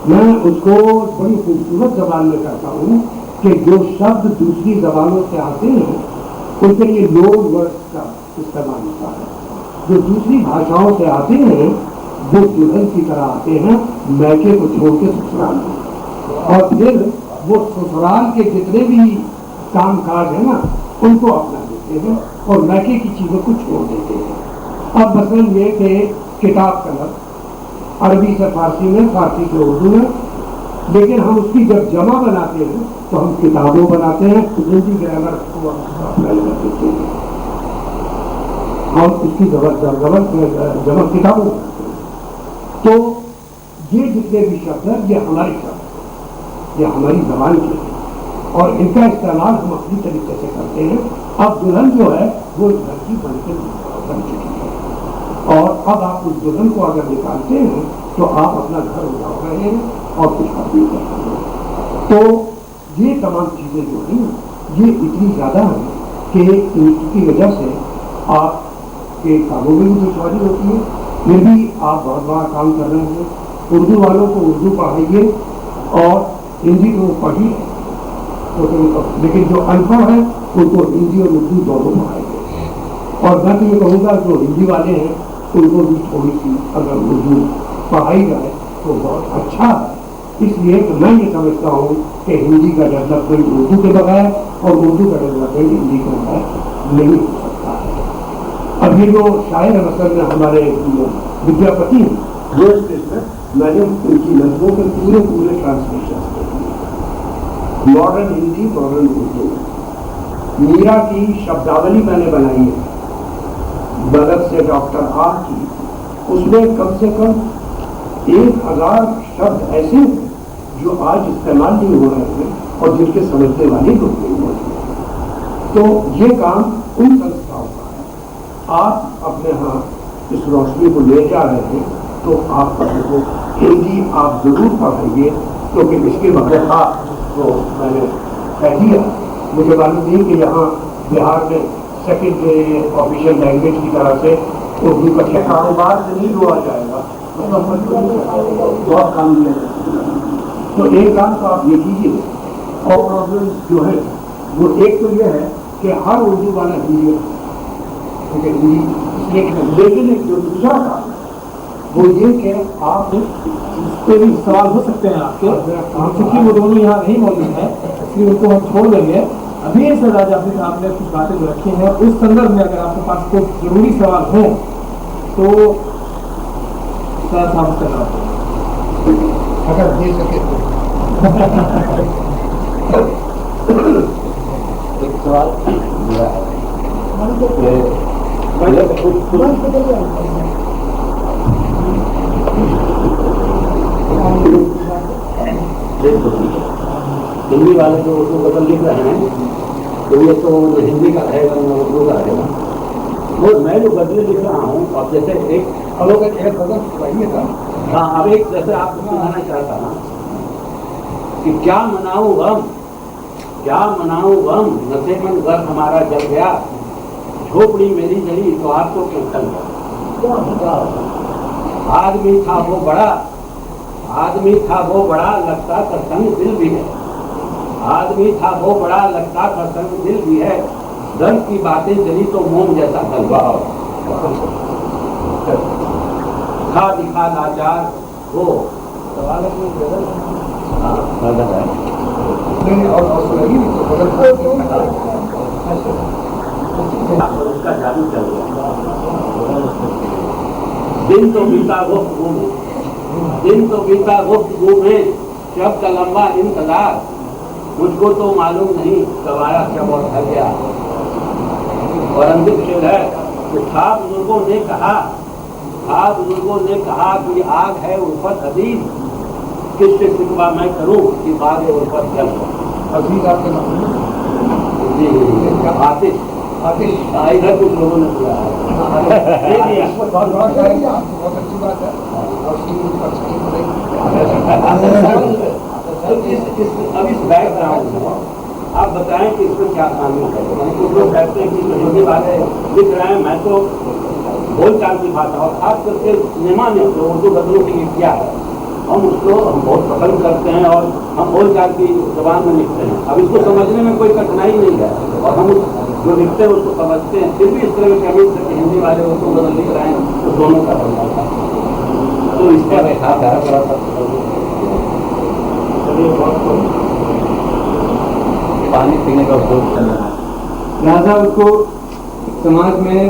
मैं उसको बड़ी खूबसूरत जबान में कहता हूँ कि जो शब्द दूसरी जबानों से आते हैं उनके लिए लोन वर्ड्स का इस्तेमाल होता है। जो दूसरी भाषाओं से आते हैं वो दुल्हन की तरह आते हैं, मैके को छोड़ के ससुराल में, और फिर वो ससुराल के जितने भी काम काज है ना उनको अपना देते हैं और मैके की चीजों को छोड़ देते हैं। अब मसलन ये कि किताब कलम अरबी से फारसी में, फारसी से उर्दू में, लेकिन हम उसकी जब जमा बनाते हैं तो हम किताबों बनाते हैं, हिंदी ग्रामर को अप्लाई कर देते हैं, हम उसकी जमा किताबों बनाते हैं। तो ये जितने भी शब्द हैं ये हमारे शब्द, ये हमारी जबान के हैं और इनका इस्तेमाल हम अपनी तरीके से करते हैं। अब दुल्हन जो है वो घर की बन चुकी है, और अब आप उस दुल्हन को अगर निकालते हैं तो आप अपना घर उजाड़ रहे हैं और कुछ कर नहीं कर रहे हैं। तो ये तमाम चीज़ें जो हैं ये इतनी ज़्यादा हैं कि इनकी वजह से आपके कामों में भी दुश्वारी होती है। फिर भी आप बहुत बड़ा काम कर रहे हैं। उर्दू वालों को उर्दू पढ़ाइए और हिंदी को पढ़िए, तो लेकिन जो अनपढ़ है उनको हिंदी और उर्दू दोनों पढ़ाइए। और मैं तो ये कहूँगा जो हिंदी वाले हैं उनको भी थोड़ी सी अगर उर्दू पढ़ाई जाए तो बहुत अच्छा है। इसलिए तो मैं ये समझता हूँ कि हिंदी का डेवलपमेंट उर्दू के बगैर और उर्दू का डेवलपमेंट हिंदी के बगैर नहीं हो सकता है। अभी जो शायर है मसल में हमारे विद्यापति हैं, वो मैंने उनकी नज़मों के पूरे translation modern Hindi, modern Urdu. Meera की शब्दावली मैंने बनाई है मदद से डॉक्टर आर की, उसमें कम से कम 1000 शब्द ऐसे हैं जो आज इस्तेमाल नहीं हो रहे हैं और जिनके समझने वाले लोग नहीं मौजूद। तो ये काम उन संस्थाओं का है। आप अपने यहाँ इस रोशनी को ले जा रहे हैं तो आप को हिंदी आप जरूर पढ़ाइए, क्योंकि इसके बगैर तो मैंने कह दिया, मुझे मालूम नहीं कि यहाँ बिहार में सेकेंड ऑफिशियल लैंग्वेज की तरह से उर्दू का कारोबार से नहीं हुआ जाएगा, बहुत काम किया जाएगा। तो एक काम तो आप ये कीजिए। और प्रॉब्लम जो है वो एक तो ये है कि हर उर्दू वाला हिंदी, लेकिन एक जो दूसरा काम वो ये कि आप कोई भी सवाल हो सकते हैं आपके, क्योंकि वो दोनों यहाँ नहीं मौजूद है इसलिए उनको हम छोड़ देंगे। अभी सरदार जाफरी साहब ने कुछ बातें जो रखी हैं उस संदर्भ में अगर आपके पास कोई जरूरी सवाल हो तो साहब करना अगर दे सके तो एक सवाल हिंदी वाले जो उर्दू बदल लिख रहे हैं तो ये तो हिंदी का रहेगा ना उर्दू का रहेगा। वो मैं जो बदले लिख रहा हूँ, अब जैसे एक हाँ, अब एक जैसे आपको सुनाना चाहता ना कि क्या मनाऊं गम नसेमन घर हमारा जल गया, झोपड़ी मेरी जली तो आपको क्यों खल गया। आदमी था वो बड़ा लगता प्रसंग दिल भी है, आदमी था वो बड़ा लगता प्रसंग दिल भी है, दर्द की बातें चली तो मोम जैसा गलबा खा दिखा लाचार हो। सवाल उसका जादू चल गया। दिन तो बीता वो दिन तो बीता गुफ्तगू में, शब का लंबा इंतजार, मुझको तो मालूम नहीं कब आया कब और थक गया। और अंतिम शेर है कि था बुजुर्गों ने कहा कि आग है उल्फत अजीब, किससे शिकवा मैं करूं कि बाग उल्फत जल। अजीज आपके नाम जी आतिश इधर कुछ लोगों ने दिया है। बहुत बड़ा शायरी, बहुत अच्छी बात है और उसकी तो अब इस बैकग्राउंड में आप बताएं कि इसमें क्या शामिल है। कुछ लोग कहते हैं कि इसमें हिंदी वाले लिख रहे हैं, मैं तो बोल चाल की भाषा और खास करके सिनेमा में जो उर्दू गजलों की लिखिया है, हम उसको हम बहुत पसंद करते हैं और हम बोल चाल की जबान में लिखते हैं। अब इसको समझने में कोई कठिनाई नहीं है और हम जो लिखते हैं उसको समझते हैं। फिर भी इस तरह की कमी से हिंदी वाले उसको बदल लिख रहे हैं तो दोनों का बन जाता है। तो इस पर पानी पीने का उपयोग चल रहा है। लिहाजा उसको समाज में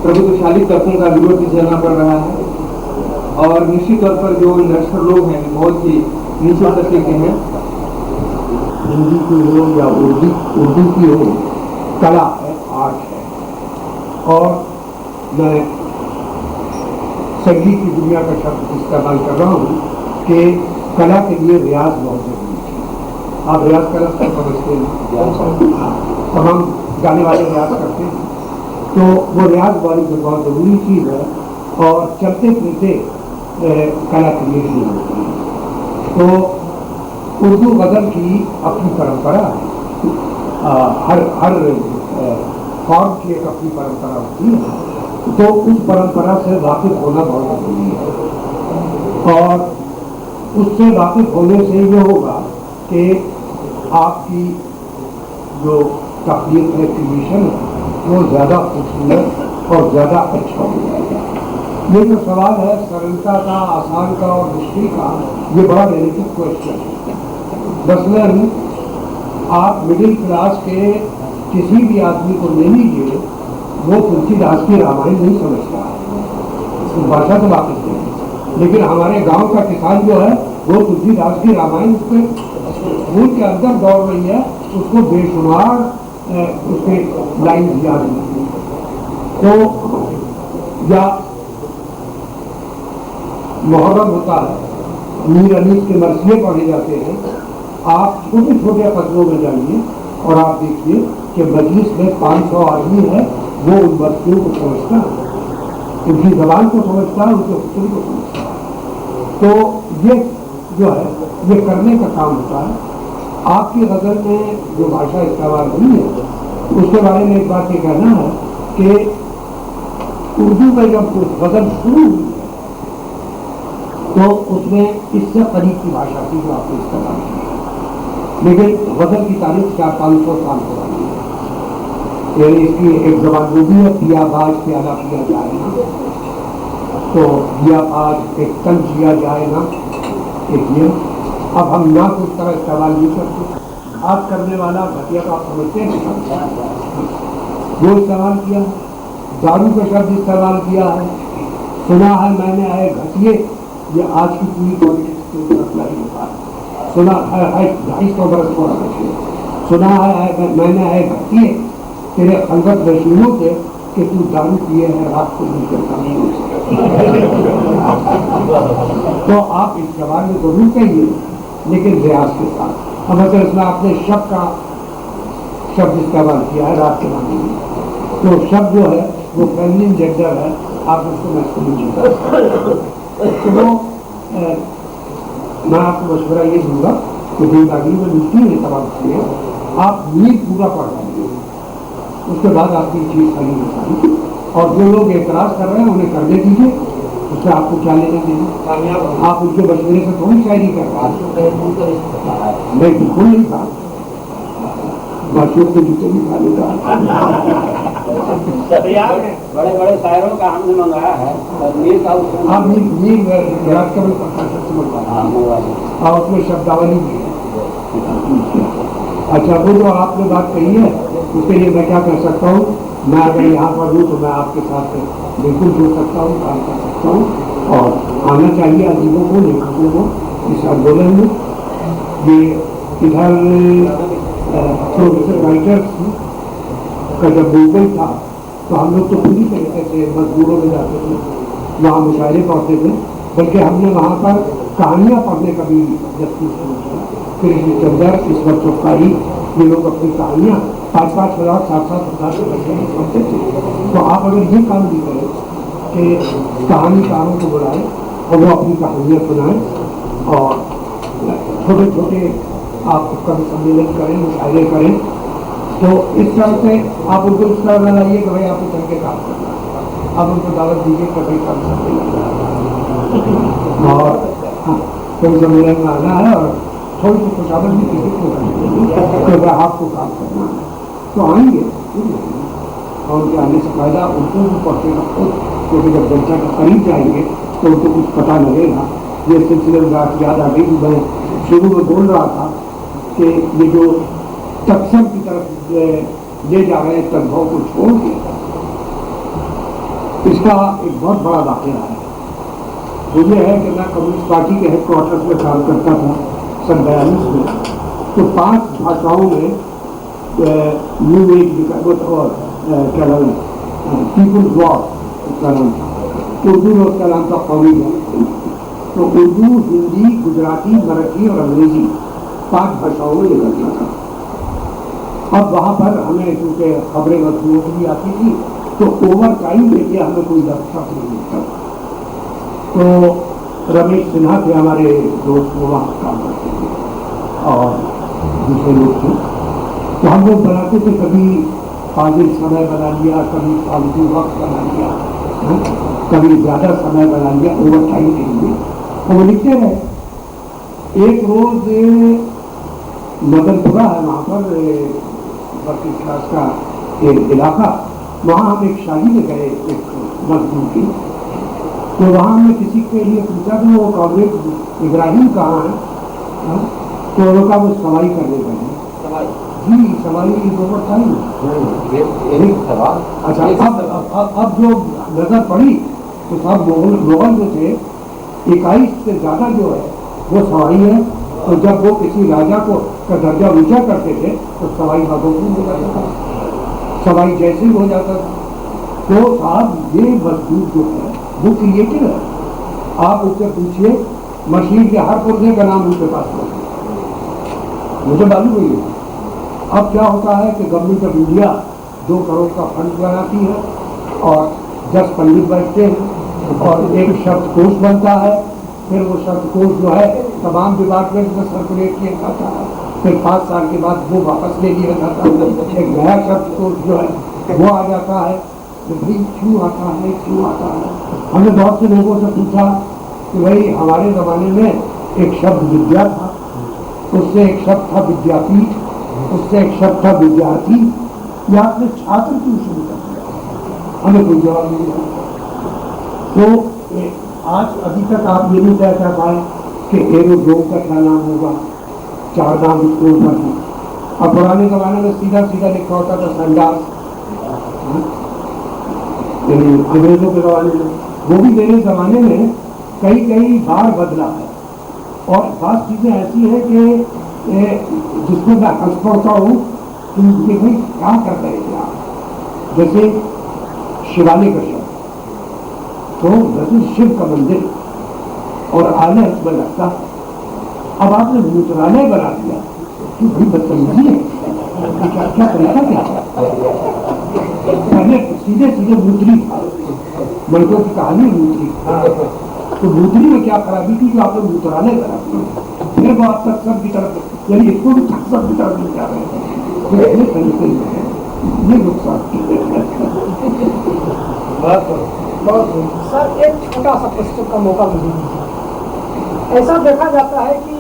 प्रभुत्वशाली तत्वों का विरोध भी झेलना पड़ रहा है और निश्चित तौर पर जो निरक्षर लोग हैं बहुत ही नीचे दर्जे के हैं। हिंदी की हो या उर्दू की हो, कला है, आर्ट है। और मैं संगीत की दुनिया का शब्द इस्तेमाल कर रहा हूँ कि कला के लिए रियाज बहुत जरूरी है। आप रियाज का रस्ता समझते हैं, तमाम गाने वाले रियाज करते हैं, तो वो रियाज बहुत ज़रूरी चीज़ है और चलते फिरते कला के लिए शुरू होती है। तो उर्दू गज़ल की अपनी परंपरा है, हर फॉर्म की एक अपनी परंपरा होती है, तो उस परंपरा से वाकिफ होना बहुत ज़रूरी है। और उससे वाकिफ होने से ये होगा कि आपकी जो तकलीफ है, क्रिएशन है, वो ज़्यादा खूबसूरत और ज़्यादा अच्छा हो जाएगा। ये जो सवाल है सरलता का, आसान का और मुश्किल का, ये बड़ा रिलेटिव क्वेश्चन है। मसलन आप मिडिल क्लास के किसी भी आदमी को ले लीजिए, वो तुलसीदास की रामायण नहीं समझता है, भाषा तो वाकिफ नहीं, लेकिन हमारे गांव का किसान जो है वो तुलसीदास की रामायण उसके खून के अंदर दौड़ रही है, उसको बेशुमार उसके लाइन याद नहीं। तो या मुहर्रम होता है, मीर अनीस के मरसिए पढ़े जाते हैं। आप छोटे छोटे कस्बों में जाइए और आप देखिए कि मजलिस में 500 आदमी है, वो उन मरसियों को समझता है, उनकी जबान को समझता है, उनके हुस्न को समझता है। तो ये जो है ये करने का काम होता है। आपकी गज़ल में जो भाषा इस्तेमाल हुई है उसके बारे में एक बात ये कहना है कि उर्दू में जब गज़ल शुरू हुई तो उसमें इससे करीब की भाषा थी जो आपने इस्तेमाल की है, लेकिन गज़ल की तारीख 400-500 साल पुरानी है। यानी इसकी एक जबान वो भी है, पिया बाज प्याला पिया जाए ना, तो पिया बाज एक तन जिया जाए ना, एक ये। अब हम ना तो इस तरह इस्तेमाल नहीं करते। बात करने वाला घटिया तो आप समझते हैं, वो इस्तेमाल किया, दारू का शब्द इस्तेमाल किया है, सुना है मैंने आए घटिए, ये आज की पूरी पॉलिटिक्स के ऊपर अप्लाई होता है। सुना है 250 बरस को घटिए, सुना है मैंने आए घटिए तेरे खलबत रशीनों से कि तू दारू पिए है रात को मिलकर नहीं हो तो आप इस जवाब में जरूर कहिए, लेकिन रियाज के साथ। अब अगर इसमें आपने शब्द इस्तेमाल किया है रात के मामले में, तो शब्द जो है वो फेमिनिन जेंडर है, आप उसको मैस्कुलिन तो वो मैं आपको मशवरा ये दूंगा कि बेदागी में मिलती है तमाम चीज़ें, आप नींद पूरा पढ़ लेंगे, उसके बाद आपकी चीज़ सही हो जाएगी। और जो लोग एतराज़ कर रहे हैं उन्हें करने दीजिए, उससे आपको क्या लेने देंगे। आप उनके मशवरे से थोड़ी शायरी कर रहे हैं, मैं बिल्कुल नहीं था, बाशियों के जूते भी खा लेगा। बड़े बड़े शायरों का हमने मंगाया है, आप नींद राजकमल प्रकाशन से मंगवाया और उसमें शब्दावली भी है। अच्छा, वो जो आपने बात कही है उसके लिए मैं क्या कह सकता हूँ, मैं अगर यहाँ पर हूँ तो मैं आपके साथ बिल्कुल जुड़ सकता हूँ, काम कर सकता हूँ और आना चाहिए अजीबों को, लेखकों को इस आंदोलन में। ये इधर प्रोफेसर राइटर्स का जब मूवमेंट था तो हम लोग तो पूरी तरीके से मजदूरों में जाते थे, वहाँ मुशायरे पढ़ते थे, बल्कि हमने वहाँ पर कहानियाँ पढ़ने का भी यत्न किया। कृष्ण चंद्र, ईश्वर चौपाई, ये लोग अपनी कहानियाँ 5-5 हज़ार 7-7 हज़ार के बच्चे पढ़ते थे। तो आप अगर ये काम भी करें कि कहानीकारों को बुलाएं और वो अपनी कहानियाँ सुनाएं और छोटे छोटे आप कवि सम्मेलन करें, मुशायरे करें, तो इस तरह से आप उनको इस तरह बनाइए कि भाई आपको चल के काम करना है, आप उनको दावत दीजिए कि भाई कवि सम्मेलन और कवि सम्मेलन में आना है और थोड़ी सी खुशामद भी किसी को करनी है, आपको काम करना है तो आएंगे और उनके आने से फायदा उनको भी पहुँचेगा खुद, क्योंकि जब जनता के करीब जाएंगे तो उनको कुछ पता लगेगा। ये सिलसिले में बात याद आ गई कि मैं शुरू में बोल रहा था कि ये जो तत्सम की तरफ ले जा रहे हैं तद्भव को छोड़ के, इसका एक बहुत बड़ा वाकया है। वो ये है कि मैं कम्युनिस्ट पार्टी के हेडक्वार्टर्स में काम करता था सन 42 में, तो 5 भाषाओं में न्यू एज लिखा और क्या नाम है पीपुल्स वॉर उसका नाम था, उर्दू में उसका नाम था कौमी वॉर। तो उर्दू, हिंदी, गुजराती, मराठी और अंग्रेजी 5 भाषाओं में निकलता था। अब वहाँ पर हमें क्योंकि खबरें वस्तुओं की भी आती थी तो ओवर टाइम के लिए हमें कोई लक्ष्य नहीं मिलता। तो रमेश सिन्हा थे हमारे दोस्त, वो वहाँ काम करते थे और दूसरे लोग थे, तो हम लोग बनाते थे, कभी फाजिल समय बना लिया, कभी फालतू वक्त बना लिया, कभी ज़्यादा समय बना लिया ओवर टाइम के लिए, तो वो लिखते रहे। एक रोज मदनपुरा है वहाँ पर वर्किंग क्लास का एक इलाका, वहाँ हम एक शादी में गए एक मजदूर की, तो वहाँ हमने किसी के लिए पूछा कि वो कॉमरेड इब्राहिम कहाँ है, तो उन्होंने कहा वो सवाई करने गए हैं। जी सवाई ओवर टाइम। अच्छा अब जो नजर पड़ी तो सब मुगल जो थे 21 से ज़्यादा जो है वो सवाई है, और जब वो किसी राजा को का दर्जा ऊंचा करते थे तो सवाई भागोपुर हो जाता था, सवाई जैसे ही हो जाता था। तो साहब ये मजदूर जो है वो क्रिएटिव है, आप उससे पूछिए मशीन के हर पुर्जे का नाम उनके पास होगा, मुझे मालूम नहीं है। अब क्या होता है कि गवर्नमेंट ऑफ इंडिया 2 करोड़ का फंड बनाती है और 10 पंडित बैठते हैं और एक शब्दकोश बनता है, फिर वो शब्दकोश जो है तमाम डिपार्टमेंट में सर्कुलेट किया जाता है, फिर 5 साल के बाद वो वापस ले लिया जाता है, एक नया शब्दकोश जो है वो आ जाता है। तो भाई क्यों आता है, क्यों आता है? हमने बहुत से लोगों से पूछा कि भाई हमारे ज़माने में एक शब्द विद्या था, उससे एक शब्द था विद्यापीठ, उससे एक शब्द था विद्यार्थी, या आपने छात्र क्यों शुरू कर दिया? हमें कोई जवाब नहीं दिया। तो आज अभी तक आप ये नहीं कह पाए कि एरोड्रोम का क्या नाम होगा, 4 नाम इसके ऊपर है। अब पुराने ज़माने में सीधा सीधा लिखा होता था संडास, अंग्रेजों के ज़माने में, वो भी मेरे ज़माने में कई बार बदला है। और बात चीज़ें ऐसी हैं कि जिसको मैं हंस पड़ता हूँ कि भाई क्या कर रहे थे आप। जैसे शिवालय का शब्द, तो वैसे शिव का मंदिर और आलय इसमें लगता, अब आपने मूत्रालय बना दिया कि भाई बदतमीजी है, क्या तरीका क्या है? पहले सीधे मूत्री था, मलकों की कहानी मूत्री, तो मूत्री में क्या खराबी थी जो आपने मूत्रालय बना दिया, फिर वो आप तक सब की तरफ, यानी इसको भी सब की तरफ ले जा रहे हैं, तो ये तरीके है, ये नुकसान। सर एक छोटा सा प्रश्न का मौका मुझे दीजिए। ऐसा देखा जाता है कि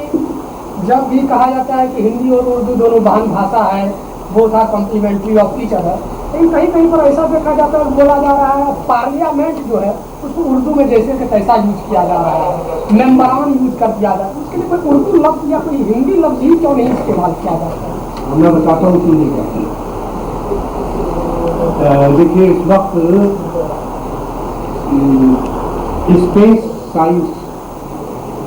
जब भी कहा जाता है कि हिंदी और उर्दू दोनों बहन भाषा है, वो था कॉम्प्लीमेंट्री ऑफ ईच अदर, लेकिन कहीं पर ऐसा देखा जाता है, बोला जा रहा है पार्लियामेंट जो है उसको उर्दू में जैसे कि तैसा यूज किया जा रहा है, मेम्बरान यूज कर दिया जाता है, उसके लिए कोई उर्दू लफ्ज या कोई हिंदी लफ्ज ही क्यों नहीं इस्तेमाल किया जाता है? मैं बताता हूँ क्यों नहीं करते। देखिए इस वक्त स्पेस साइंस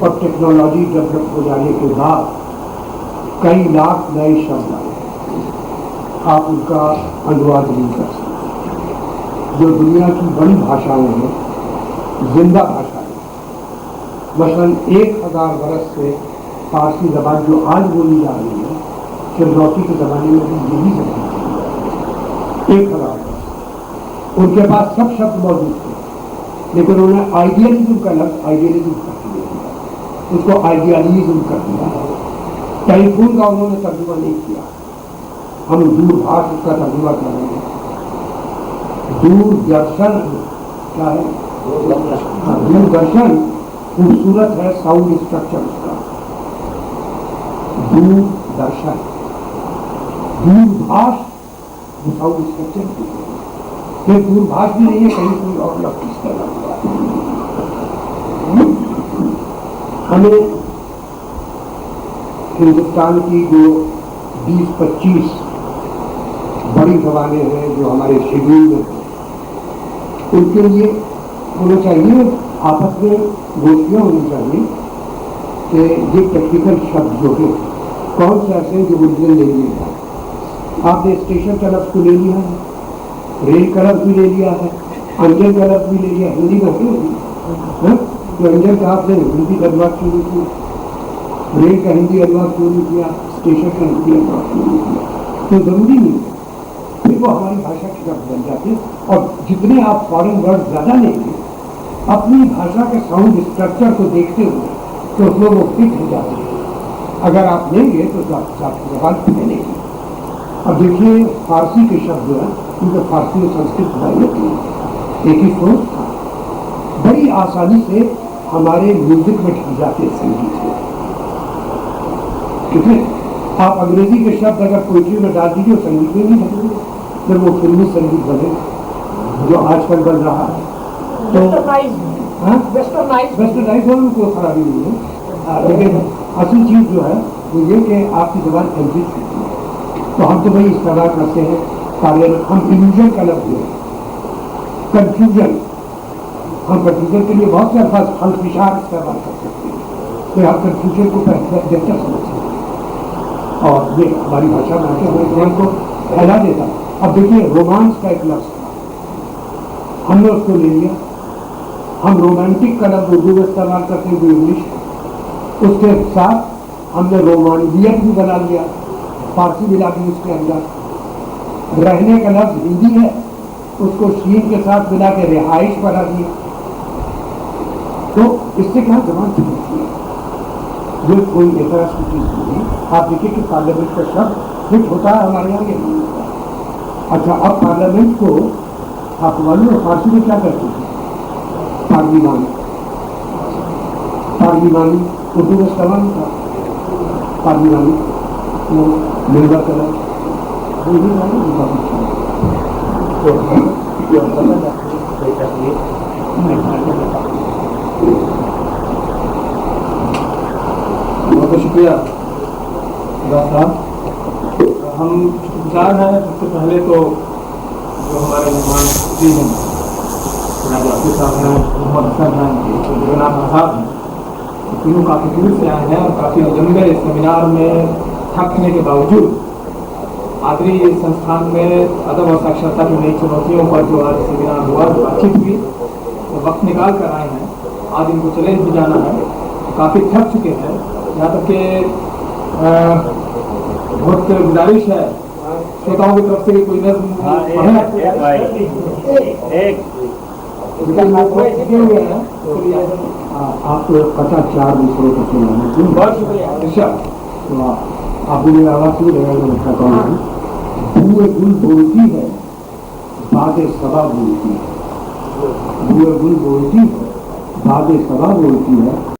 और टेक्नोलॉजी डेवलप हो जाने के बाद कई लाख नए शब्द आए, आप उनका अनुवाद नहीं कर सकते। जो दुनिया की बड़ी भाषाएं हैं, जिंदा भाषाएं, मसलन 1000 वर्ष से फारसी जबान जो आज बोली जा रही है, फिरदौसी के ज़माने में भी यही जबान 1000 वर्ष उनके पास सब शब्द मौजूद थे, लेकिन उन्होंने आइडियलिज्म का लफ्ज़ आइडियलिज्म कर दिया, उसको आइडियलिज्म कर दिया। टेलीफोन का उन्होंने तर्जुमा नहीं किया, हम दूरभाष का तर्जुमा कर रहे हैं। दूरदर्शन क्या है? दूरदर्शन खूबसूरत है साउंड स्ट्रक्चर उसका, दूरदर्शन। दूरभाष साउंड स्ट्रक्चर ये दूरभाष भी नहीं है, कहीं कोई और लफ्ज़ इस्तेमाल हुआ। हमें हिंदुस्तान की जो 20-25 बड़ी जबानें हैं जो हमारे शेड्यूल में हैं, उनके लिए होना चाहिए, आपस में गोष्ठियाँ होनी चाहिए कि ये टेक्निकल शब्द जो है कौन से ऐसे हैं जो ओरिजिनल ले लिए हैं। आपने स्टेशन का लफ्ज़ को ले लिया है, रेल का लफ्ज़ भी ले लिया है, इंजन का लफ्ज़ भी ले लिया, हिंदी में है तो इंजन का आपने हिंदी का अनुवाद क्यों नहीं किया, रेल का हिंदी अनुवाद क्यों नहीं किया, स्टेशन का हिंदी अनुवाद क्यों नहीं किया? तो ज़रूरी नहीं है, फिर वो हमारी भाषा के शब्द बन जाते। और जितने आप फॉरेन वर्ड ज़्यादा लेंगे, अपनी भाषा के साउंड स्ट्रक्चर को देखते हुए तो उसमें वो फिट हो जाते हैं। अगर आप लेंगे तो आपकी जबान फैलेगी। अब देखिए फारसी के शब्द जो है, क्योंकि फारसी और संस्कृत एक ही सोच था, बड़ी आसानी से हमारे म्यूजिक में ढल जाते हैं, संगीत में। ठीक है, आप अंग्रेजी के शब्द अगर पोइट्री में डाल दीजिए संगीत में नहीं ढलेंगे, फिर वो फिल्मी संगीत बने जो आजकल बन रहा है। तो वेस्टर्नाइज होने में कोई खराबी नहीं है, लेकिन असल चीज़ जो है वो ये कि आपकी ज़बान एग्जिस्ट होती है। तो हम तो भाई इस्तेमाल करते हैं हम इल्यूजन का लफ्ज़ है, कन्फ्यूजन। हम कन्फ्यूजन के लिए बहुत से अल्फाज हल्फिशार इस्तेमाल कर सकते हैं, तो हम कन्फ्यूजन को बेहतर समझते हैं और ये हमारी भाषा में आके हमारे ज्ञान को फैला देता है। अब देखिए रोमांस का एक लफ्ज़ था, हमने उसको ले लिया, हम रोमांटिक का लफ्ज़ उर्दू में इस्तेमाल करते हैं, इंग्लिश। उसके साथ हमने रोमांडियत भी बना लिया, फारसी मिला दी उसके अंदर। रहने का लफ्ज़ हिंदी है, उसको शीन के साथ मिला के रिहाइश बना दिया। तो इससे क्या जबान समझती है, ये कोई ऐतिहासिक चीज़ नहीं। आप देखिए कि पार्लियामेंट का शब्द फिट होता है, हमारे यहाँ ये नहीं होता। अच्छा, अब पार्लियामेंट को आप मालूम है फारसी में क्या करते हैं? पार्लिमानी। पार्लिमानी उर्दू में इस्तेमाल था, पार्लिमानी वो मेंबर का लफ्ज़ बहुत शुक्रिया साहब। हम शुक्रगुजार हैं सबसे पहले तो जो हमारे मेहमान जी हैं, जनाब आसिफ साहब हैं, मोहम्मद हसन हैं, जगन्नाथ आजाद हैं, तीनों काफ़ी दूर से आए हैं और काफ़ी लंबे सेमिनार में थकने के बावजूद आदरी संस्थान में अदब और साक्षरता की नई चुनौतियों पर जो आज सेमिनार हुआ, बातचीत हुई, तो वक्त निकाल कर आए हैं। आज इनको चैलेंज भी जाना है, काफ़ी थक चुके हैं। यहाँ तक कि बहुत गुजारिश है श्रोताओं की तरफ से कि कोई नज़्म आप पता 4 मिसरों का सुनाना। बहुत शुक्रिया। आप मुझे आवाज़ भी लगा मैं कहता हूँ, भूए गुल बोलती है, बादे सबा बोलती है। भूए गुल बोलती है, बादे सबा बोलती है,